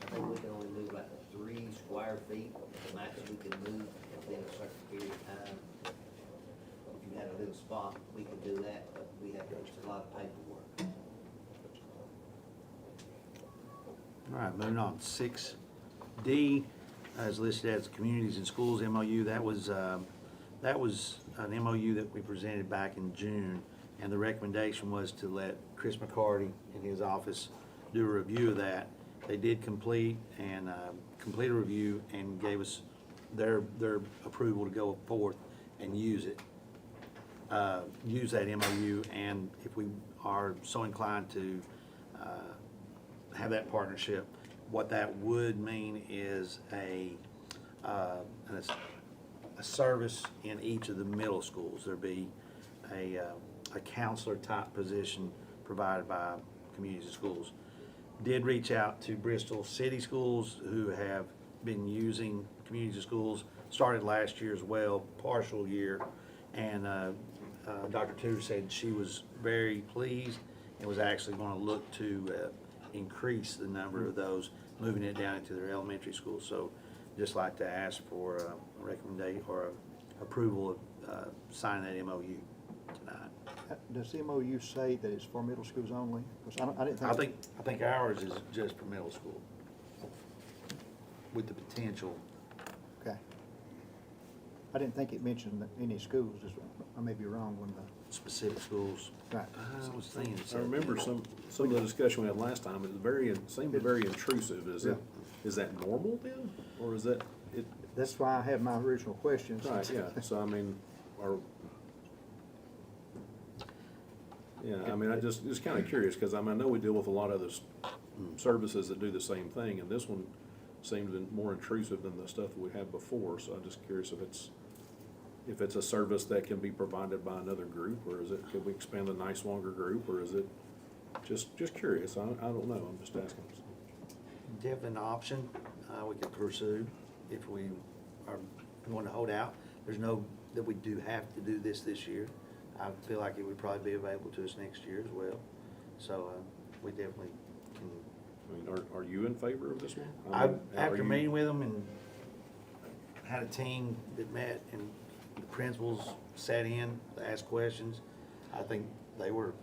I think we can only move like 3 square feet, the max we can move within a certain period of time. If you had a little spot, we could do that, but it's a lot of paperwork.
All right, moving on, 6D, is listed as Communities and Schools MOU. That was an MOU that we presented back in June, and the recommendation was to let Chris McCarty in his office do a review of that. They did complete a review and gave us their approval to go forth and use it. Use that MOU, and if we are so inclined to have that partnership, what that would mean is a service in each of the middle schools. There'd be a counselor type position provided by Communities and Schools. Did reach out to Bristol City Schools, who have been using Communities and Schools, started last year as well, partial year, and Dr. Tudor said she was very pleased and was actually going to look to increase the number of those, moving it down into their elementary schools. So just like to ask for a recommendation or approval of signing that MOU tonight.
Does the MOU say that it's for middle schools only? 'Cause I didn't think.
I think ours is just for middle school, with the potential.
Okay. I didn't think it mentioned any schools, I may be wrong when the,
Specific schools.
right.
I was thinking. it
I
said-
remember some of the discussion we had last time, it seemed very intrusive, is that normal then, or is that, it,
That's why I had my original questions.
right, yeah, so I mean, I mean, I just kinda curious, cause I mean, I know we deal with a lot of those services that do the same thing, and this one, seemed more intrusive than the stuff that we had before, so I'm just curious if it's a service that can be provided by another group, or is it, could we expand the Nice Longer group, or is it, just curious, I don't know, I'm just asking.
Definitely an option, we could pursue if we are going to hold out. There's no, that we do have to do this year. I feel like it would probably be available to us next year as well. So, we definitely can.
I mean, are you in favor of this one? I mean, are
After
you-
meeting with them and had a team that met and the principals sat in to ask questions, I think they were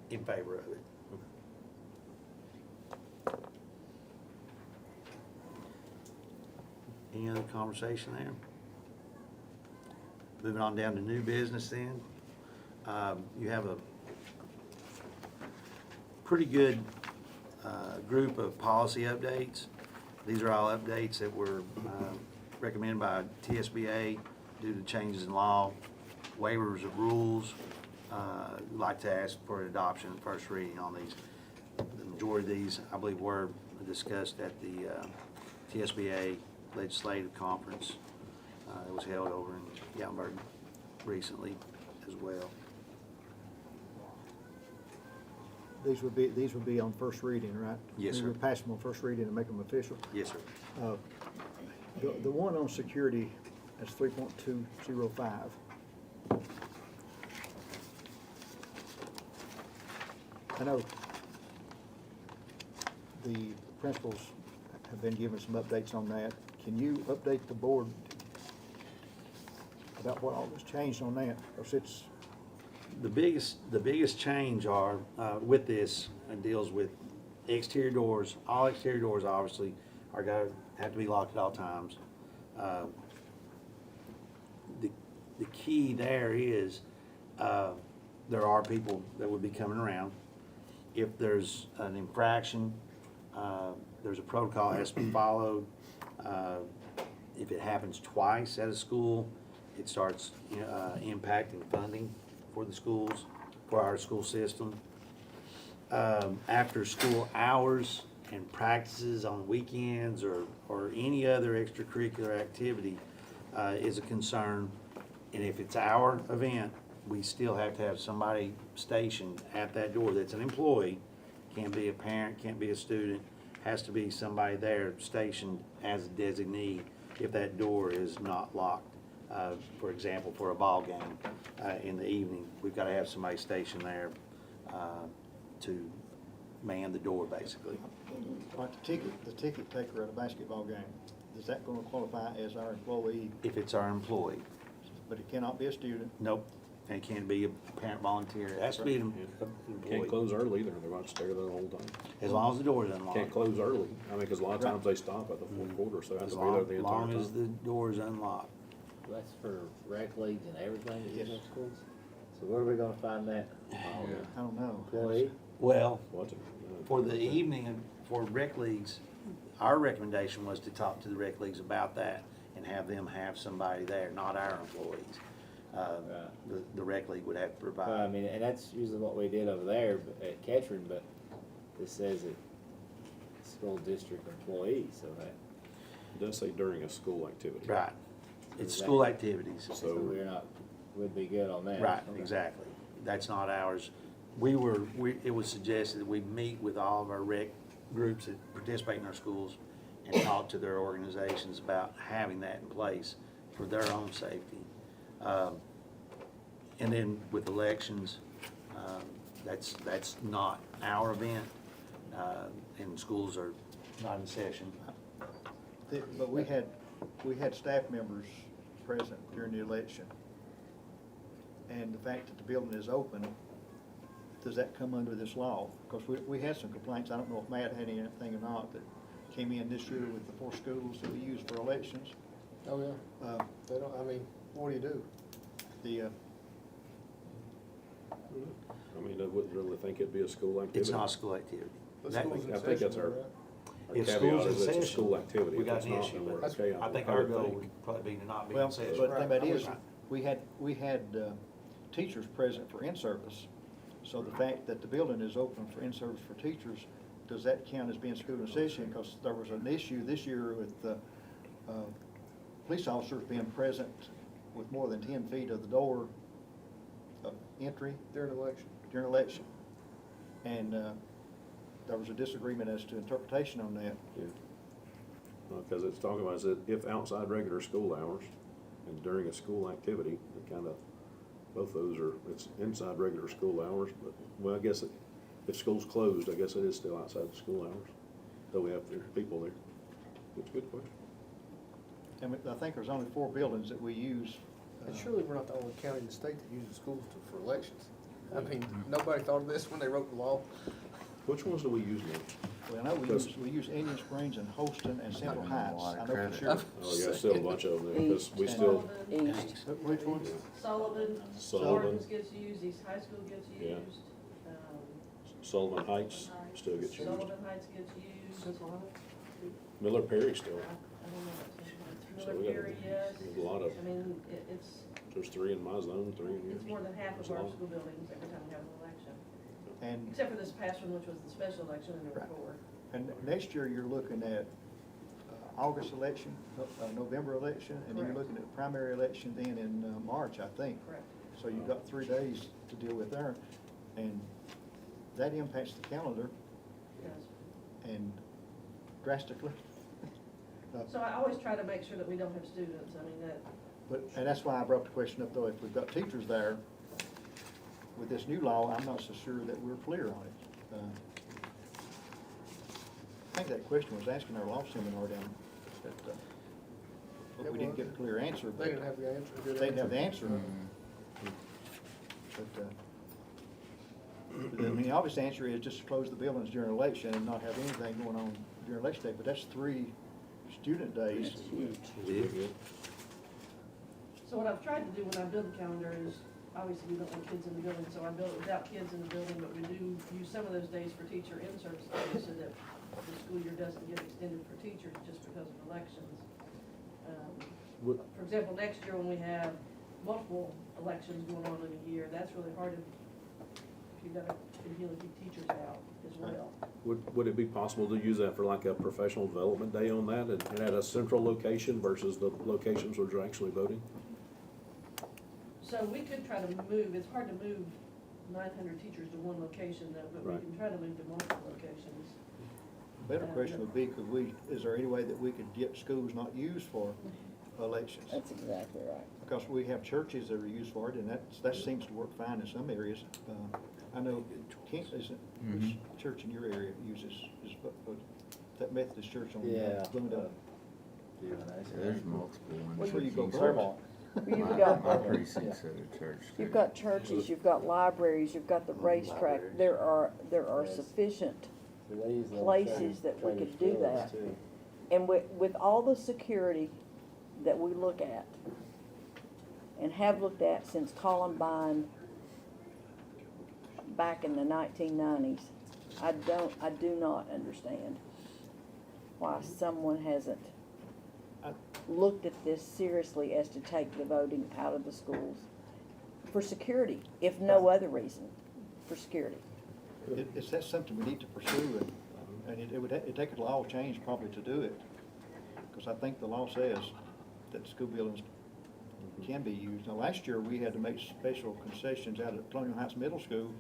in favor of it. Any other conversation there? Moving on down to new business then. You have a pretty good group of policy updates. These are all updates that were recommended by TSBA due to changes in law, waivers of rules. We'd like to ask for adoption and first reading on these. The majority of these, I believe, were discussed at the TSBA Legislative Conference. It was held over in Gatlinburg recently as well.
These would be on first reading, right?
Yes, sir.
We would pass them on first reading and make them official.
Yes, sir.
The one on security, that's 3.205. I know the principals have been given some updates on that. Can you update the board about what all was changed on that? Because it's,
The biggest change are, with this, and deals with exterior doors. All exterior doors obviously have to be locked at all times. The key there is, there are people that would be coming around. If there's an infraction, there's a protocol that has to be followed. If it happens twice at a school, it starts impacting funding for the schools, for our school system. After school hours and practices on weekends or any other extracurricular activity is a concern. And if it's our event, we still have to have somebody stationed at that door that's an employee. Can't be a parent, can't be a student, has to be somebody there stationed as a designee if that door is not locked. For example, for a ball game in the evening, we've got to have somebody stationed there to man the door, basically.
like the ticket taker at a basketball game, is that gonna qualify as our employee?
If it's our employee.
But it cannot be a student?
Nope, and it can't be a parent volunteer. It has to be an
Can't
employee.
close early either, they're about to stay there the whole time.
As long as the door is unlocked.
Can't close early, I mean, cause a lot of
Right.
times they stop at the fourth quarter, so they have
As
to be there the
long
entire
as
time.
the door is unlocked.
That's for rec leagues and everything that
Yes.
you in schools? So where are we gonna find that?
I don't know.
Employee?
Well,
What's it?
for the evening and for rec leagues, our recommendation was to talk to the rec leagues about that and have them have somebody there, not our employees. The rec league would have to
Well, I
provide.
mean, and that's usually what we did over there at Ketchrin, but this says it school district employees, so that,
It does say during a school activity.
Right. It's school activities.
so we're not, would be good on that.
Right,
Okay.
exactly. That's not ours. It was suggested that we meet with all of our rec groups that participate in our schools and talk to their organizations about having that in place for their own safety. And then with elections, that's not our event, and schools are not in session.
But we had staff members present during the election. And the fact that the building is open, does that come under this law? Because we had some complaints, I don't know if Matt had anything or not, that came in this year with the 4 schools that we use for elections.
Oh, yeah. They don't, I mean, what do you do?
The,
I mean, I wouldn't really think it'd be a school activity.
It's not a school activity.
The
That-
school's in
I think that's
session,
our-
right?
Our
If
caveat
school's in
is it's a
session,
school activity.
we
If
got
it's
an
not,
issue,
then we're
but
okay.
I think
would
our goal
think.
would probably be to not be
well,
in session.
but the thing about it is,
Right.
we had teachers present for in-service. So the fact that the building is open for in-service for teachers, does that count as being school in session? Because there was an issue this year with police officers being present with more than 10 feet of the door of entry
During election.
during election. And there was a disagreement as to interpretation on that.
Yeah. Because it's talking about, is that if outside regular school hours and during a school activity, it kind of, both those are, it's inside regular school hours, but, well, I guess if school's closed, I guess it is still outside the school hours, though we have people there. It's a good question.
And I think there's only 4 buildings that we use.
And surely we're not the only county in the state that uses schools for elections. I mean, nobody thought of this when they wrote the law.
Which ones do we use now?
Well, I know we use Indian Springs and Holston and Central Heights. I know for sure.
Oh, yeah, still a bunch of them there, because we still,
East.
Which ones?
Sullivan,
Sullivan.
Gordon's gets used, East High School gets
Yeah.
used.
Sullivan Heights still gets used.
Sullivan Heights gets used.
Miller Perry still,
I don't know.
So we
Miller
got
Perry, yes.
there's a lot of,
I mean, it's,
there's 3 in my zone, 3 in yours.
it's more than half
There's
of
a
our
lot.
school buildings every time we have an election.
And,
Except for this past one, which was the special election, and there
Right.
were 4.
and next year you're looking at August election, November election, and you're
Correct.
looking at primary election then in March, I think.
Correct.
So you've got 3 days to deal with there, and that impacts the calendar
Yes.
and drastically.
So I always try to make sure that we don't have students, I mean, that,
And that's why I brought the question up, though, if we've got teachers there, with this new law, I'm not so sure that we're clear on it. I think that question was asked in our law seminar down, but we didn't get a clear answer.
They didn't have the answer.
They didn't have the answer. But, I mean, the obvious answer is just to close the buildings during election and not have anything going on during election day, but that's 3 student days.
so what I've tried to do when I build the calendar is, obviously we don't want kids in the building, so I build it without kids in the building, but we do use some of those days for teacher in-service days so that the school year doesn't get extended for teachers just because of elections.
What-
For example, next year when we have multiple elections going on in a year, that's really hard if you've got to continue to keep teachers out as well.
Would it be possible to use that for like a professional development day on that and at a central location versus the locations where you're actually voting?
So we could try to move, it's hard to move 900 teachers to one location though, but we
Right.
can try to move to multiple locations.
Better question would be, is there any way that we could get schools not used for elections?
That's exactly right.
Because we have churches that are used for it, and that seems to work fine in some areas. I know Kent isn't, which church in your area uses, that Methodist church on
Yeah.
Bloomingdale.
There's multiple ones.
That's where you go
Claremont.
You've
My
got,
precinct's at a church.
you've got churches, you've got libraries, you've got the racetrack. There are sufficient places that we could do that. And with all the security that we look at and have looked at since Columbine back in the 1990s, I do not understand why someone hasn't looked at this seriously as to take the voting out of the schools for security, if no other reason, for security.
That's something we need to pursue, and it'd take a law change probably to do it. Because I think the law says that school buildings can be used. Now, last year, we had to make special concessions out at Colonial Heights Middle School.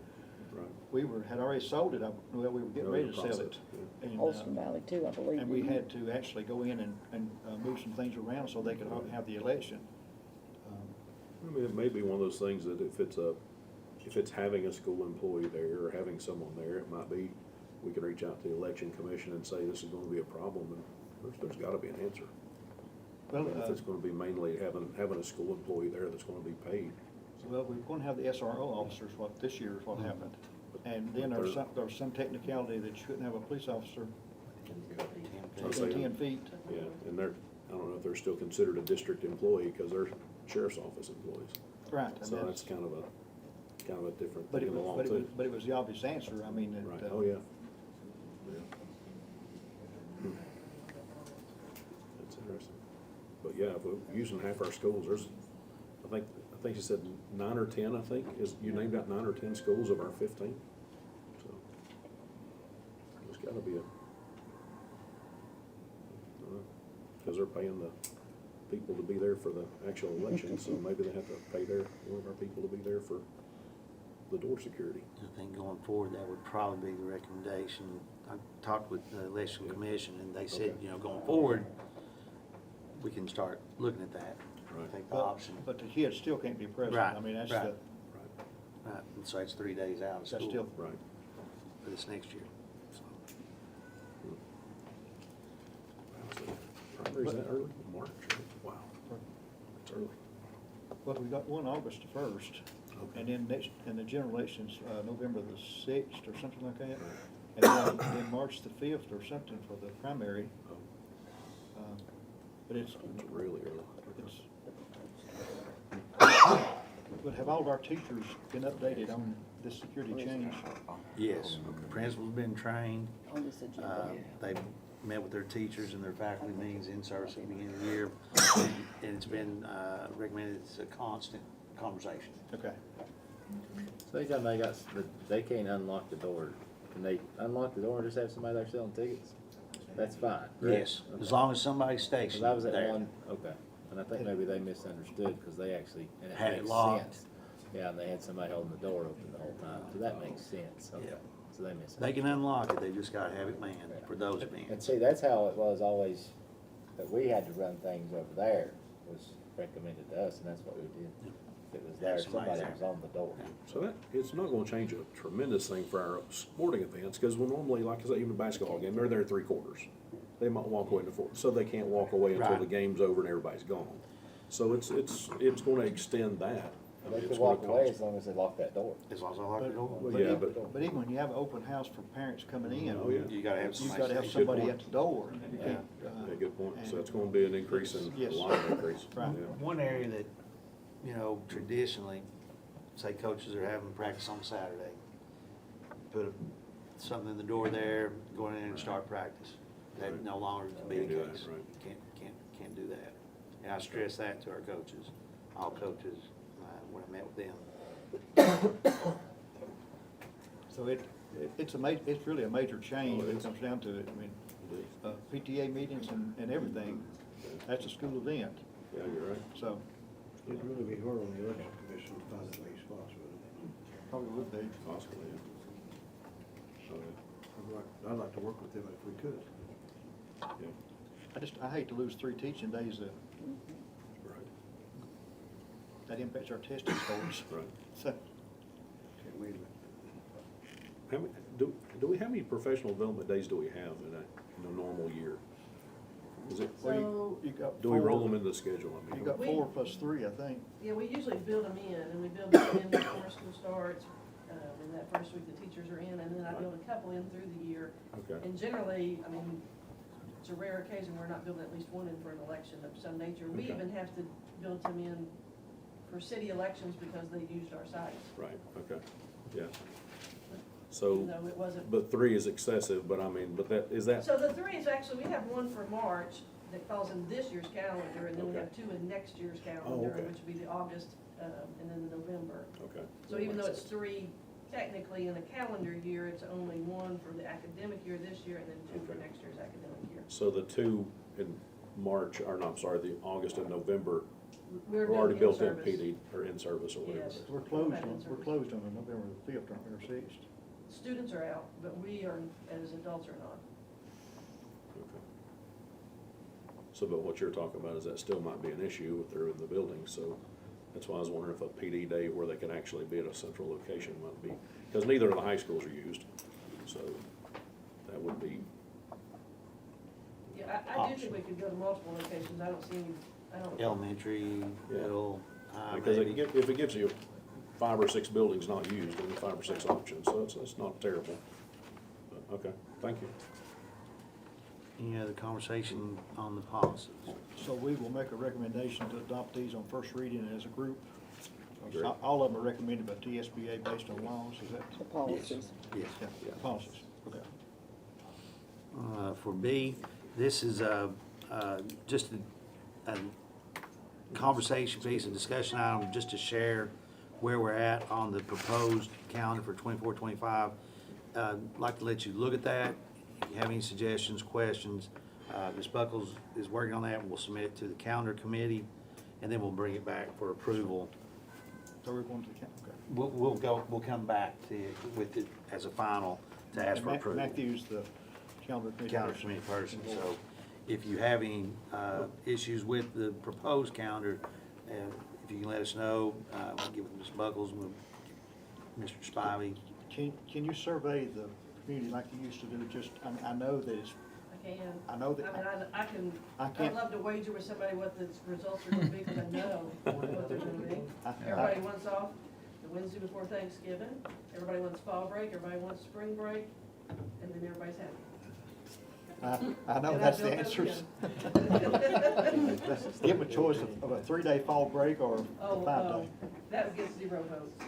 Right.
We had already sold it, we were getting ready to sell it. And,
Olson Valley too, I believe.
and we had to actually go in and move some things around so they could have the election.
I mean, it may be one of those things that if it's having a school employee there or having someone there, it might be, we could reach out to the election commission and say this is gonna be a problem, and there's gotta be an answer.
Well,
If it's gonna be mainly having a school employee there that's gonna be paid.
Well, we're going to have the SRO officers, this year is what happened. And then there's some technicality that you couldn't have a police officer within 10 feet.
Yeah, and I don't know if they're still considered a district employee, because they're sheriff's office employees.
Right.
So that's kind of a different
But
thing
it
in the law
was,
too.
but it was the obvious answer, I mean, that,
Right, oh, yeah. That's interesting. But yeah, if we're using half our schools, there's, I think you said 9 or 10, I think, you named out 9 or 10 schools of our 15. So, there's gotta be a, because they're paying the people to be there for the actual election, so maybe they have to pay one of our people to be there for the door security.
I think going forward, that would probably be the recommendation. I talked with the election commission, and they said,
Okay.
going forward, we can start looking at that.
Right.
I think the option.
But the kids still can't be present.
Right,
I mean, that's
right.
the,
Right,
Right, and so it's 3 days out of
that's
school
still,
right.
for this next year. So,
Primary's that early? March, right? Wow, it's early.
well, we got one August the 1st. And then and the general election's, November the 6th or something like that. And then March the 5th or something for the primary.
Oh,
But it's,
it's really early.
but have all of our teachers been updated on this security change?
yes, principals been trained.
On this agenda.
They've met with their teachers and their faculty meetings in service at the beginning of the year. And it's been recommended it's a constant conversation.
Okay.
So anytime they can't unlock the door, can they unlock the door and just have somebody there selling tickets? That's fine, correct?
Yes,
Okay.
as long as somebody's
'Cause
stationed
I was at
there.
one, okay, and I think maybe they misunderstood, because they actually, and it
Had it
makes
locked.
sense. Yeah, and they had somebody holding the door open the whole time, so that makes sense, okay,
Yeah.
so they misunderstood.
They can unlock it, they just gotta have it manned for those
And
men.
see, that's how it was always, that we had to run things over there, was recommended to us, and that's what we did. If it was there,
Somebody
somebody
there.
was on the door.
So that, it's not gonna change a tremendous thing for our sporting events, because we normally, like I said, even a basketball game, they're there 3/4. They might walk away in the fourth, so they can't walk away until the
Right.
game's over and everybody's gone. So it's gonna extend that. I mean,
They
it's
could walk
gonna
away
cost-
as long as they lock that door.
As long as I lock the door.
Well,
But
yeah,
even-
but-
But even when you have an open house for parents coming in.
Oh, yeah.
You gotta have
You've
somebody.
gotta have
stationed.
somebody
point.
at the door. You
Yeah.
can't,
Yeah, good point. So
and-
it's gonna be an increase in,
Yes.
a line increase.
Right.
Yeah.
One area that, traditionally, say coaches are having practice on Saturday, put something in the door there, go in and start practice. That
Right.
no longer can be
Can't
the
do that,
case.
right.
Can't do that. And I stress that to our coaches, all coaches, when I met with them.
So it's really a major change when it comes down to it. I mean, PTA meetings and everything, that's a school event,
Yeah, you're right.
so
It'd really be hard on the election commission to find that many spots, wouldn't it?
probably would be.
Possibly, yeah.
I'd like to work with them if we could.
Yeah,
I hate to lose 3 teaching days,
right,
that impacts our testing scores.
right.
So,
Can't wait a minute.
How many, do we, how many professional development days do we have in a normal year? Is it,
well, you got
do we roll
4
them into the schedule? I mean,
You got 4 plus 3, I think.
Yeah, we usually build them in, and we build them in before school starts, and that first week the teachers are in, and then I build a couple in through the year.
Okay,
And generally, I mean, it's a rare occasion we're not building at least one in for an election of some nature. We
Okay.
even have to build some in for city elections because they used our sites.
right, okay, yeah.
Even
So,
though it wasn't.
but 3 is excessive, but I mean, but that, is that,
So the 3 is actually, we have one for March that falls in this year's calendar, and then we
Okay.
have 2 in next year's
Oh,
calendar,
okay.
which would be the August, and then the November.
okay.
So even though it's 3 technically in a calendar year, it's only 1 for the academic year this year, and then 2 for
Okay.
next year's academic year.
So the 2 in March, or no, I'm sorry, the August and November
We're
are
doing
already built in
in-service.
PD, or in service, or whatever.
Yes.
We're closed on the November the 5th, aren't we, or 6th?
Students are out, but we are, as adults, are not.
Okay. So, but what you're talking about is that still might be an issue if they're in the building, so that's why I was wondering if a PD day where they can actually be at a central location might be, because neither of the high schools are used, so that would be,
Yeah, I do think we could go to multiple locations. I don't see any, I don't.
Elementary, middle,
because
maybe.
if it gives you 5 or 6 buildings not used, then 5 or 6 options, so it's not terrible. But, okay, thank you.
Any other conversation on the policies?
So we will make a recommendation to adopt these on first reading as a group.
Great.
All of them are recommended by TSBA based on laws, is that?
The policies.
Yes.
Yeah, policies, okay.
For B, this is just a conversation piece, a discussion item, just to share where we're at on the proposed calendar for 24-25. I'd like to let you look at that. If you have any suggestions, questions, Ms. Buckles is working on that, and we'll submit it to the calendar committee, and then we'll bring it back for approval.
So we're going to the council.
We'll come back to, with it as a final to ask for approval.
Matthew's the calendar committee.
Calendar committee person, so if you have any, issues with the proposed calendar, if you can let us know, we'll give it to Ms. Buckles, Mr. Spivey.
Can you survey the community like you used to do? Just, I know that it's,
I can.
I know that.
I mean,
I
I'd
can't-
love to wager with somebody what the results are gonna be, because I know what they're gonna be. Everybody wants off the Wednesday before Thanksgiving, everybody wants fall break, everybody wants spring break, and then everybody's happy.
I know
And
that's
built
the
that
answers.
again.
Give them a choice of a 3-day fall break or a
Oh,
5-day.
that would get 0 votes.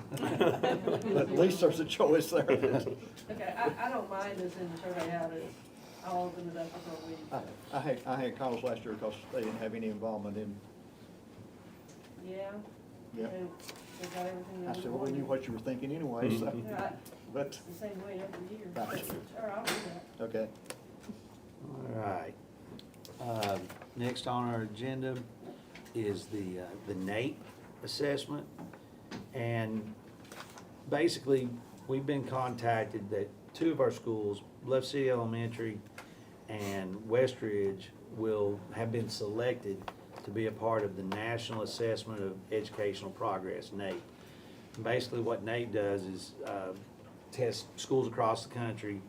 But at least there's a choice there.
Okay, I don't mind this in the survey out, I'll open it up for a week.
I had calls last year because they didn't have any involvement in,
Yeah.
Yep.
They got everything.
I said, well, we knew what you were thinking anyway, so,
Yeah,
but,
it's the same way every year.
Right.
Sure, I'll do that.
okay.
All right. Next on our agenda is the NAEP assessment. And basically, we've been contacted that 2 of our schools, Bluff City Elementary and Westridge, will have been selected to be a part of the National Assessment of Educational Progress, NAEP. And basically, what NAEP does is test schools across the country,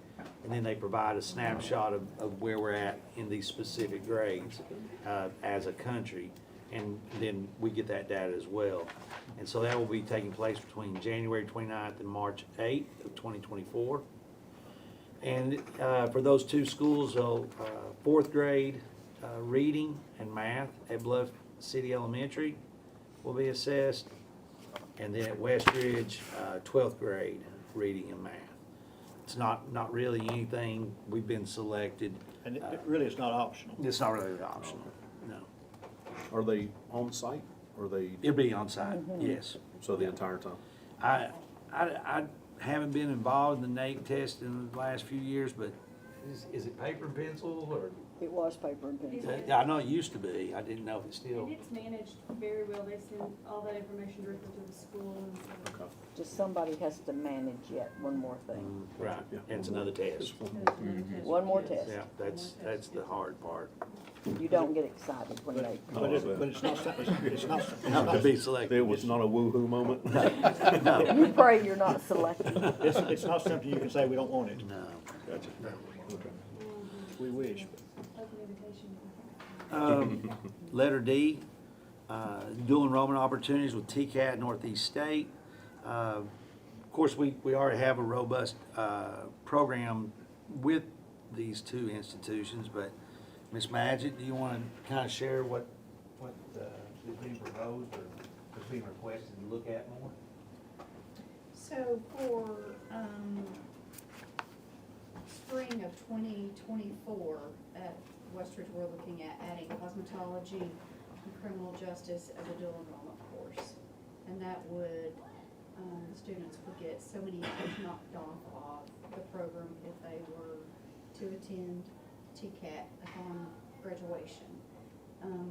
and then they provide a snapshot of where we're at in these specific grades as a country, and then we get that data as well. And so that will be taking place between January 29th and March 8th of 2024. And for those 2 schools, 4th grade reading and math at Bluff City Elementary will be assessed, and then at Westridge, 12th grade reading and math. It's not really anything, we've been selected.
And it really is not optional.
It's not really optional, no.
Are they on site, or they,
It'll be on site, yes.
so the entire time?
I haven't been involved in the NAEP test in the last few years, but is it paper and pencil, or?
It was paper and pencil.
I know it used to be, I didn't know if it's still.
And it's managed very well, they send all that information directly to the school, and so
Okay.
Just somebody has to manage yet, one more thing.
Right, and it's another test.
One more test.
Yeah, that's the hard part.
You don't get excited when they.
But it's not, it's not,
Not to be selected.
It was not a woo-hoo moment?
No,
You pray you're not selected.
it's not something you can say, we don't want it.
no.
Gotcha. Okay.
We wish.
open invitation.
Letter D, dual enrollment opportunities with TCAT Northeast State. Of course, we already have a robust program with these 2 institutions, but Ms. Magic, do you want to kind of share what is being proposed or is being requested to look at more?
So for, spring of 2024, at Westridge, we're looking at adding cosmetology and criminal justice as a dual enrollment course. And that would, the students would get so many years knocked off of the program if they were to attend TCAT upon graduation.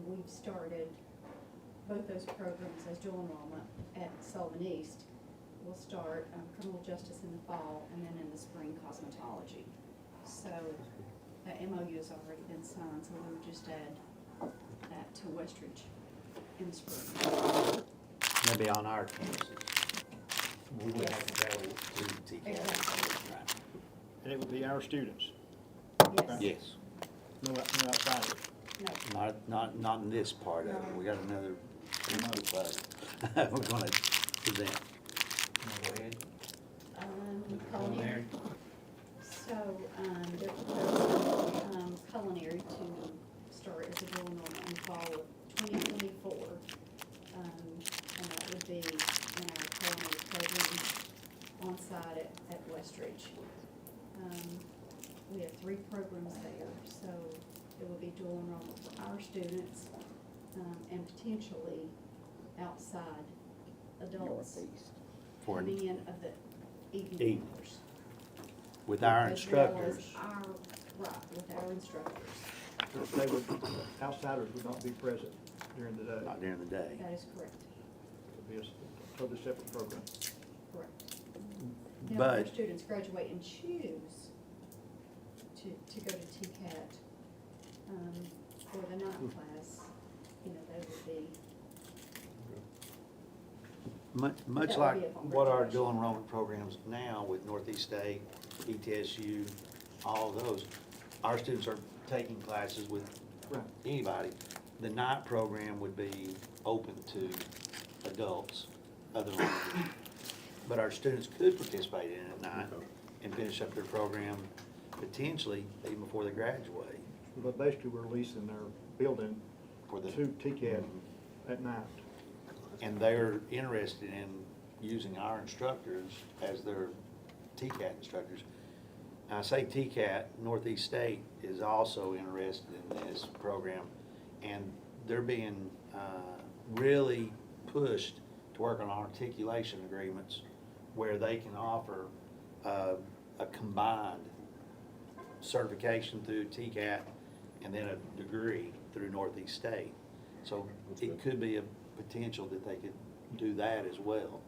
We've started both those programs as dual enrollment at Sullivan East. We'll start criminal justice in the fall, and then in the spring, cosmetology. So that MOU has already been signed, so we would just add that to Westridge in the spring.
Maybe on our campuses. We would have to travel to TCAT.
Exactly.
Right.
And it would be our students,
Yes.
Yes,
no outsiders.
No.
not in this part of it. We got another remote, but we're gonna present. Go ahead.
Culinary. So, they're proposing, culinary to start as a dual enrollment in fall of 2024. And that would be in our culinary program on site at Westridge. We have 3 programs there, so it will be dual enrollment for our students, and potentially outside adults
Northeast.
For
coming in of the evening
Evening.
hours.
with our
As well as
instructors.
our Right, with our instructors.
They would, outsiders would not be present during the day.
Not during the day.
That is correct,
It would be a totally separate program.
correct. Now, if our
But,
students graduate and choose to go to TCAT, for the night class, they would be,
much
That would
like
be upon
what our
graduation.
dual enrollment programs now with Northeast State, ETSU, all of those, our students are taking classes with
Right.
anybody. The night program would be open to adults, other languages. But our students could participate in it at night
Okay.
and finish up their program potentially even before they graduate.
But basically, we're leasing their building
For the-
to TCAT
Mhm.
at night.
And they're interested in using our instructors as their TCAT instructors. I say TCAT, Northeast State is also interested in this program, and they're being really pushed to work on articulation agreements where they can offer a combined certification through TCAT and then a degree through Northeast State. So it could be a potential that they could do that as well.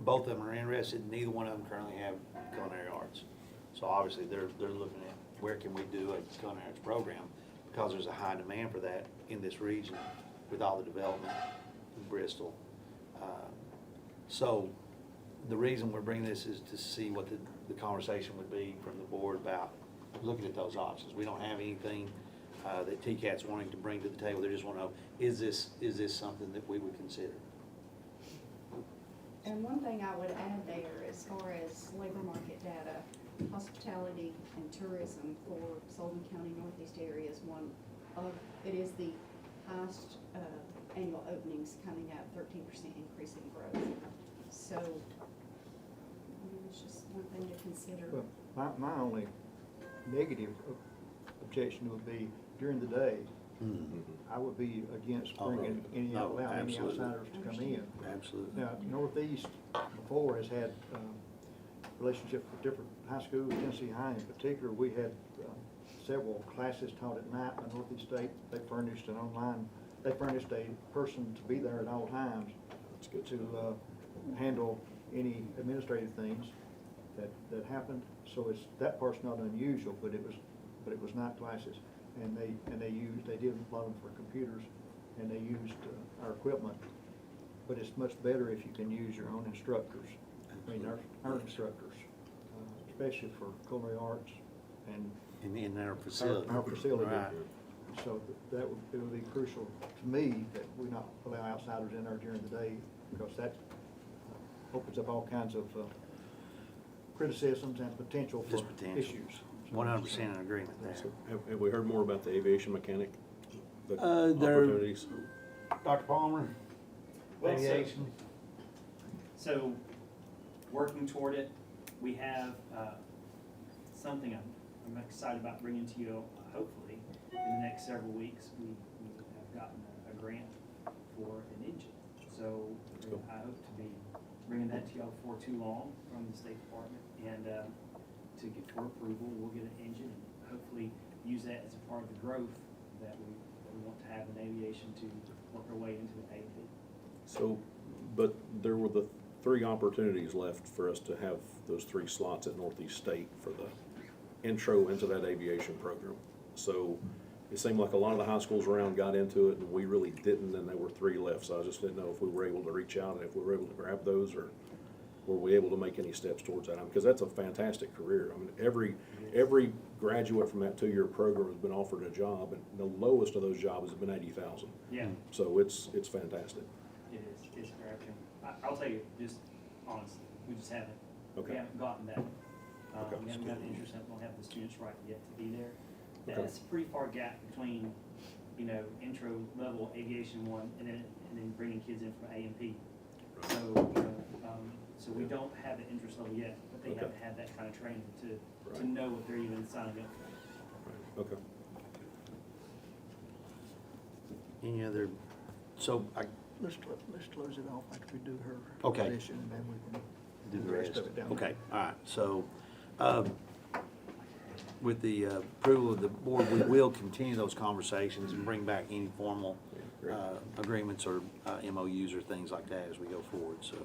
Both of them are interested, neither one of them currently have culinary arts. So obviously, they're looking at where can we do a culinary arts program, because there's a high demand for that in this region with all the development in Bristol. So the reason we're bringing this is to see what the conversation would be from the board about looking at those options. We don't have anything that TCAT's wanting to bring to the table. They just want to know, is this something that we would consider?
and one thing I would add there, as far as labor market data, hospitality and tourism for Sullivan County Northeast area is one of, it is the highest annual openings coming up, 13% increase in growth. So, it's just one thing to consider.
Well, my only negative objection would be during the day, I would be against
Oh,
bringing any,
no,
allowing any
absolutely.
outsiders to come in.
Absolutely.
Now, Northeast before has had relationships with different high schools, Tennessee High in particular. We had several classes taught at night by Northeast State. They furnished a person to be there at all times
That's good.
to handle any administrative things that happened. So that part's not unusual, but it was night classes. And they did a lot of them for computers, and they used our equipment. But it's much better if you can use your own instructors. I mean, our instructors, especially for culinary arts and
In our facility.
our facility.
Right.
So it would be crucial to me that we not allow outsiders in there during the day, because that opens up all kinds of criticisms and potential for
Just potential.
issues.
100% in agreement there.
So, have we heard more about the aviation mechanic? The
There-
opportunities?
Dr. Palmer,
Well,
aviation?
So, working toward it, we have something I'm excited about bringing to you, hopefully, in the next several weeks. We have gotten a grant for an engine. So
That's cool.
I hope to be bringing that to y'all before too long from the State Department. And to get for approval, we'll get an engine and hopefully use that as a part of the growth that we want to have in aviation to work our way into the A&P.
So, but there were the 3 opportunities left for us to have those 3 slots at Northeast State for the intro into that aviation program. So it seemed like a lot of the high schools around got into it, and we really didn't, and there were 3 left. So I just didn't know if we were able to reach out and if we were able to grab those, or were we able to make any steps towards that? Because that's a fantastic career. I mean, every graduate from that 2-year program has been offered a job, and the lowest of those jobs has been 80,000.
Yeah.
So it's fantastic.
It is, it's correct. I'll tell you, just honestly, we just haven't,
Okay.
we haven't gotten that.
Okay.
We haven't got the interest, and don't have the students right yet to be there.
Okay.
That's a pretty far gap between, intro level aviation 1 and then bringing kids in from A&P.
Right.
So, so we don't have the interest level yet, but they
Okay.
haven't had that kind of training to
Right.
know what they're even signing up for.
Okay.
Any other, so I
Let's close it off after we do her
Okay.
position, and then we can
do the rest.
of it down.
Okay, all right, so, with the approval of the board, we will continue those conversations and bring back any formal agreements or MOUs or things like that as we go forward, so.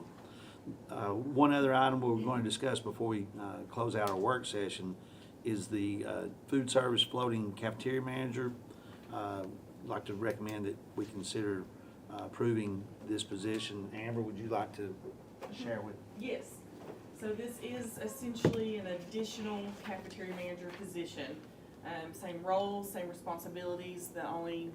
One other item we're going to discuss before we close out our work session is the food service floating cafeteria manager. I'd like to recommend that we consider approving this position. Amber, would you like to share with?
Yes, so this is essentially an additional cafeteria manager position. Same roles, same responsibilities, the only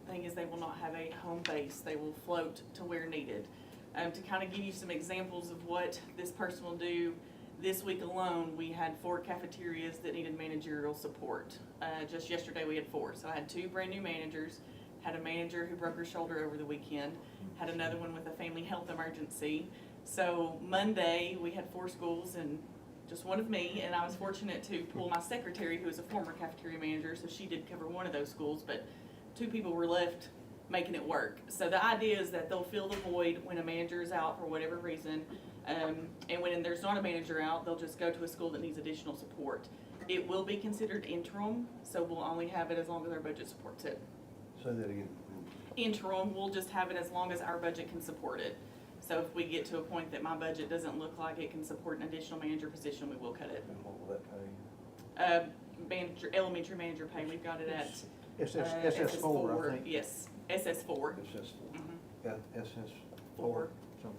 thing is they will not have a home base, they will float to where needed. To kind of give you some examples of what this person will do, this week alone, we had 4 cafeterias that needed managerial support. Just yesterday, we had 4. So I had 2 brand new managers, had a manager who broke her shoulder over the weekend, had another one with a family health emergency. So Monday, we had 4 schools and just one of me, and I was fortunate to pull my secretary, who is a former cafeteria manager, so she did cover one of those schools, but 2 people were left making it work. So the idea is that they'll fill the void when a manager is out for whatever reason, and when there's not a manager out, they'll just go to a school that needs additional support. It will be considered interim, so we'll only have it as long as our budget supports it.
Say that again.
Interim, we'll just have it as long as our budget can support it. So if we get to a point that my budget doesn't look like it can support an additional manager position, we will cut it.
And what will that pay?
Manager, elementary manager pay, we've got it at
SS4, I think.
Yes, SS4.
SS4. SS4.
4.
So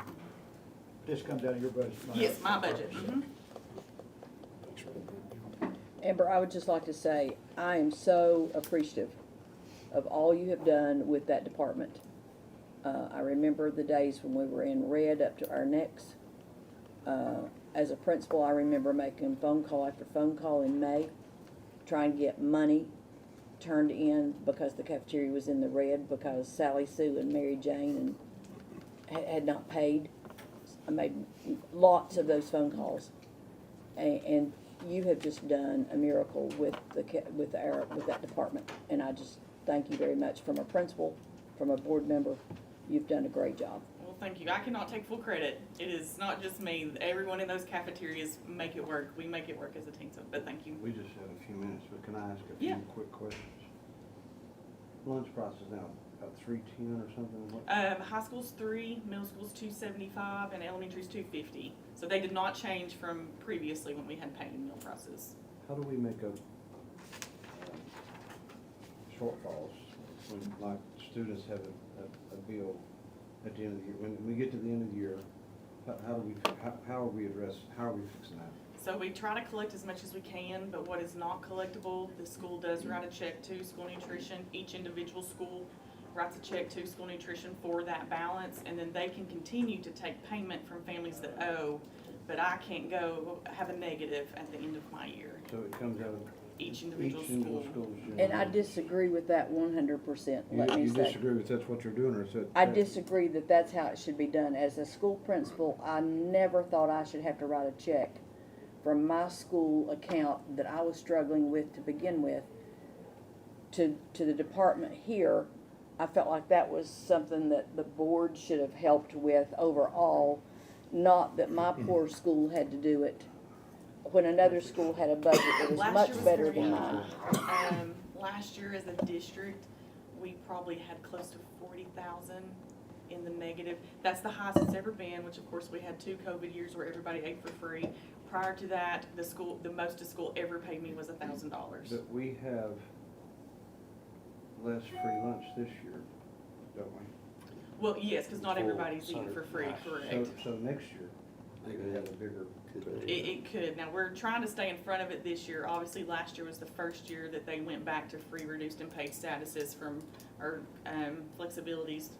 this comes out of your budget?
Yes, my budget.
Amber, I would just like to say, I am so appreciative of all you have done with that department. I remember the days when we were in red up to our necks. As a principal, I remember making phone call after phone call in May, trying to get money turned in because the cafeteria was in the red because Sally Sue and Mary Jane had not paid. I made lots of those phone calls, and you have just done a miracle with that department, and I just thank you very much. From a principal, from a board member, you've done a great job.
Well, thank you. I cannot take full credit. It is not just me. Everyone in those cafeterias make it work. We make it work as a team, so, but thank you.
We just have a few minutes, but can I ask a few quick questions? Lunch price is now about $3.10 or something?
High school's $3, middle school's $2.75, and elementary's $2.50. So they did not change from previously when we had paying meal prices.
How do we make up shortfalls when, like, students have a bill at the end of the year? When we get to the end of the year, how are we fixing that?
So we try to collect as much as we can, but what is not collectible, the school does write a check to school nutrition. Each individual school writes a check to school nutrition for that balance, and then they can continue to take payment from families that owe, but I can't go have a negative at the end of my year.
So it comes out of
Each individual school.
And I disagree with that 100%, let me
You
say.
disagree with that's what you're doing, or is that?
I disagree that that's how it should be done. As a school principal, I never thought I should have to write a check from my school account that I was struggling with to begin with to the department here. I felt like that was something that the board should have helped with overall, not that my poor school had to do it when another school had a budget that was
Last
much
year was
better
very
than mine.
Last year as a district, we probably had close to 40,000 in the negative. That's the highest it's ever been, which of course we had 2 COVID years where everybody ate for free. Prior to that, the most a school ever paid me was $1,000.
But we have less free lunch this year, don't we?
Well, yes, because not everybody's eating for free, correct.
So next year, they could have a bigger.
It could. Now, we're trying to stay in front of it this year. Obviously, last year was the first year that they went back to free, reduced, and paid statuses from our flexibilities.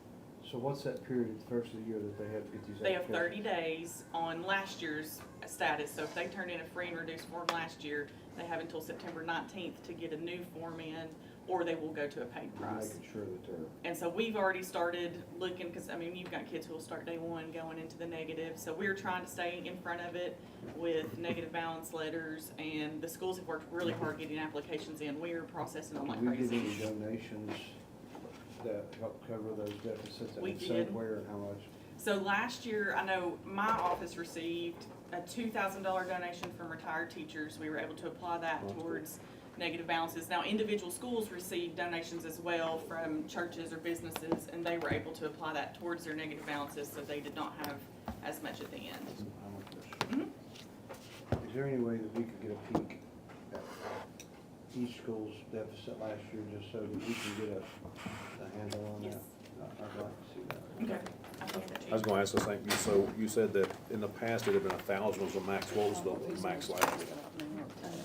So what's that period at the first of the year that they have to get these
They have
applications?
30 days on last year's status. So if they turn in a free and reduced form last year, they have until September 19th to get a new form in, or they will go to a paid price.
Making sure that they're.
And so we've already started looking, because I mean, you've got kids who will start day one going into the negative. So we're trying to stay in front of it with negative balance letters, and the schools have worked really hard getting applications in. We are processing them like
Did we get
crazy.
any donations that help cover those deficits?
We
And
did.
say where and how much?
So last year, I know my office received a $2,000 donation from retired teachers. We were able to apply that towards negative balances. Now, individual schools received donations as well from churches or businesses, and they were able to apply that towards their negative balances, so they did not have as much at the end.
Is there any way that we could get a peek at each school's deficit last year, just so that we can get a handle on that?
Yes.
I'd like to see that.
Okay. I can get that to you.
I was gonna ask the same, so you said that in the past it had been 1,000 was the max, what was the max last year?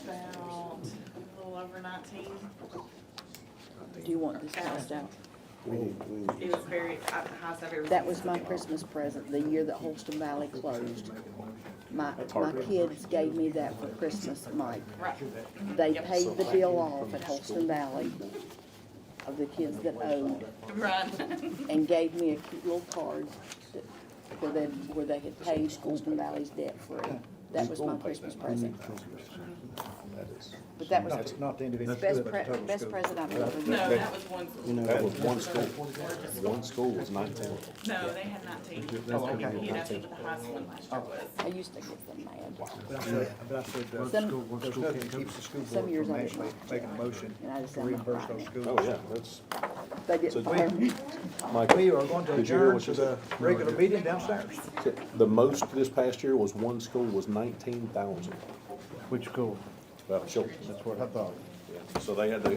About a little over 19.
Do you want this passed out?
It was very, the highest I've ever seen.
That was my Christmas present, the year that Holston Valley closed. My
hard.
kids gave me that for Christmas, Mike.
Right.
They
Yep.
paid the bill off at Holston Valley of the kids that owed,
Right.
and gave me a cute little card where they had paid Holston Valley's debt free. That was my Christmas present.
That is.
But that was
Not the individual
best
school, but the total
best
school.
present I've ever
No,
given.
that was one school.
That was one school. One school was 19.
No, they had 19.
Oh, okay.
He had asked me what the highest one last year was.
I used to get them mad.
But I said,
Some-
there's nothing that keeps the school
Some
board
years
from
I did
actually
not.
making a motion
And I just
to
said I'm not
reimburse
buying
those
it.
schools.
Oh, yeah, that's,
They didn't
So-
fire me.
Mike.
We are going to
Did you hear
adjourn
what
to
she
the
said?
regular meeting downstairs.
The most this past year was one school was 19,000.
Which school?
Children's.
That's what I thought.
Yeah. So they had to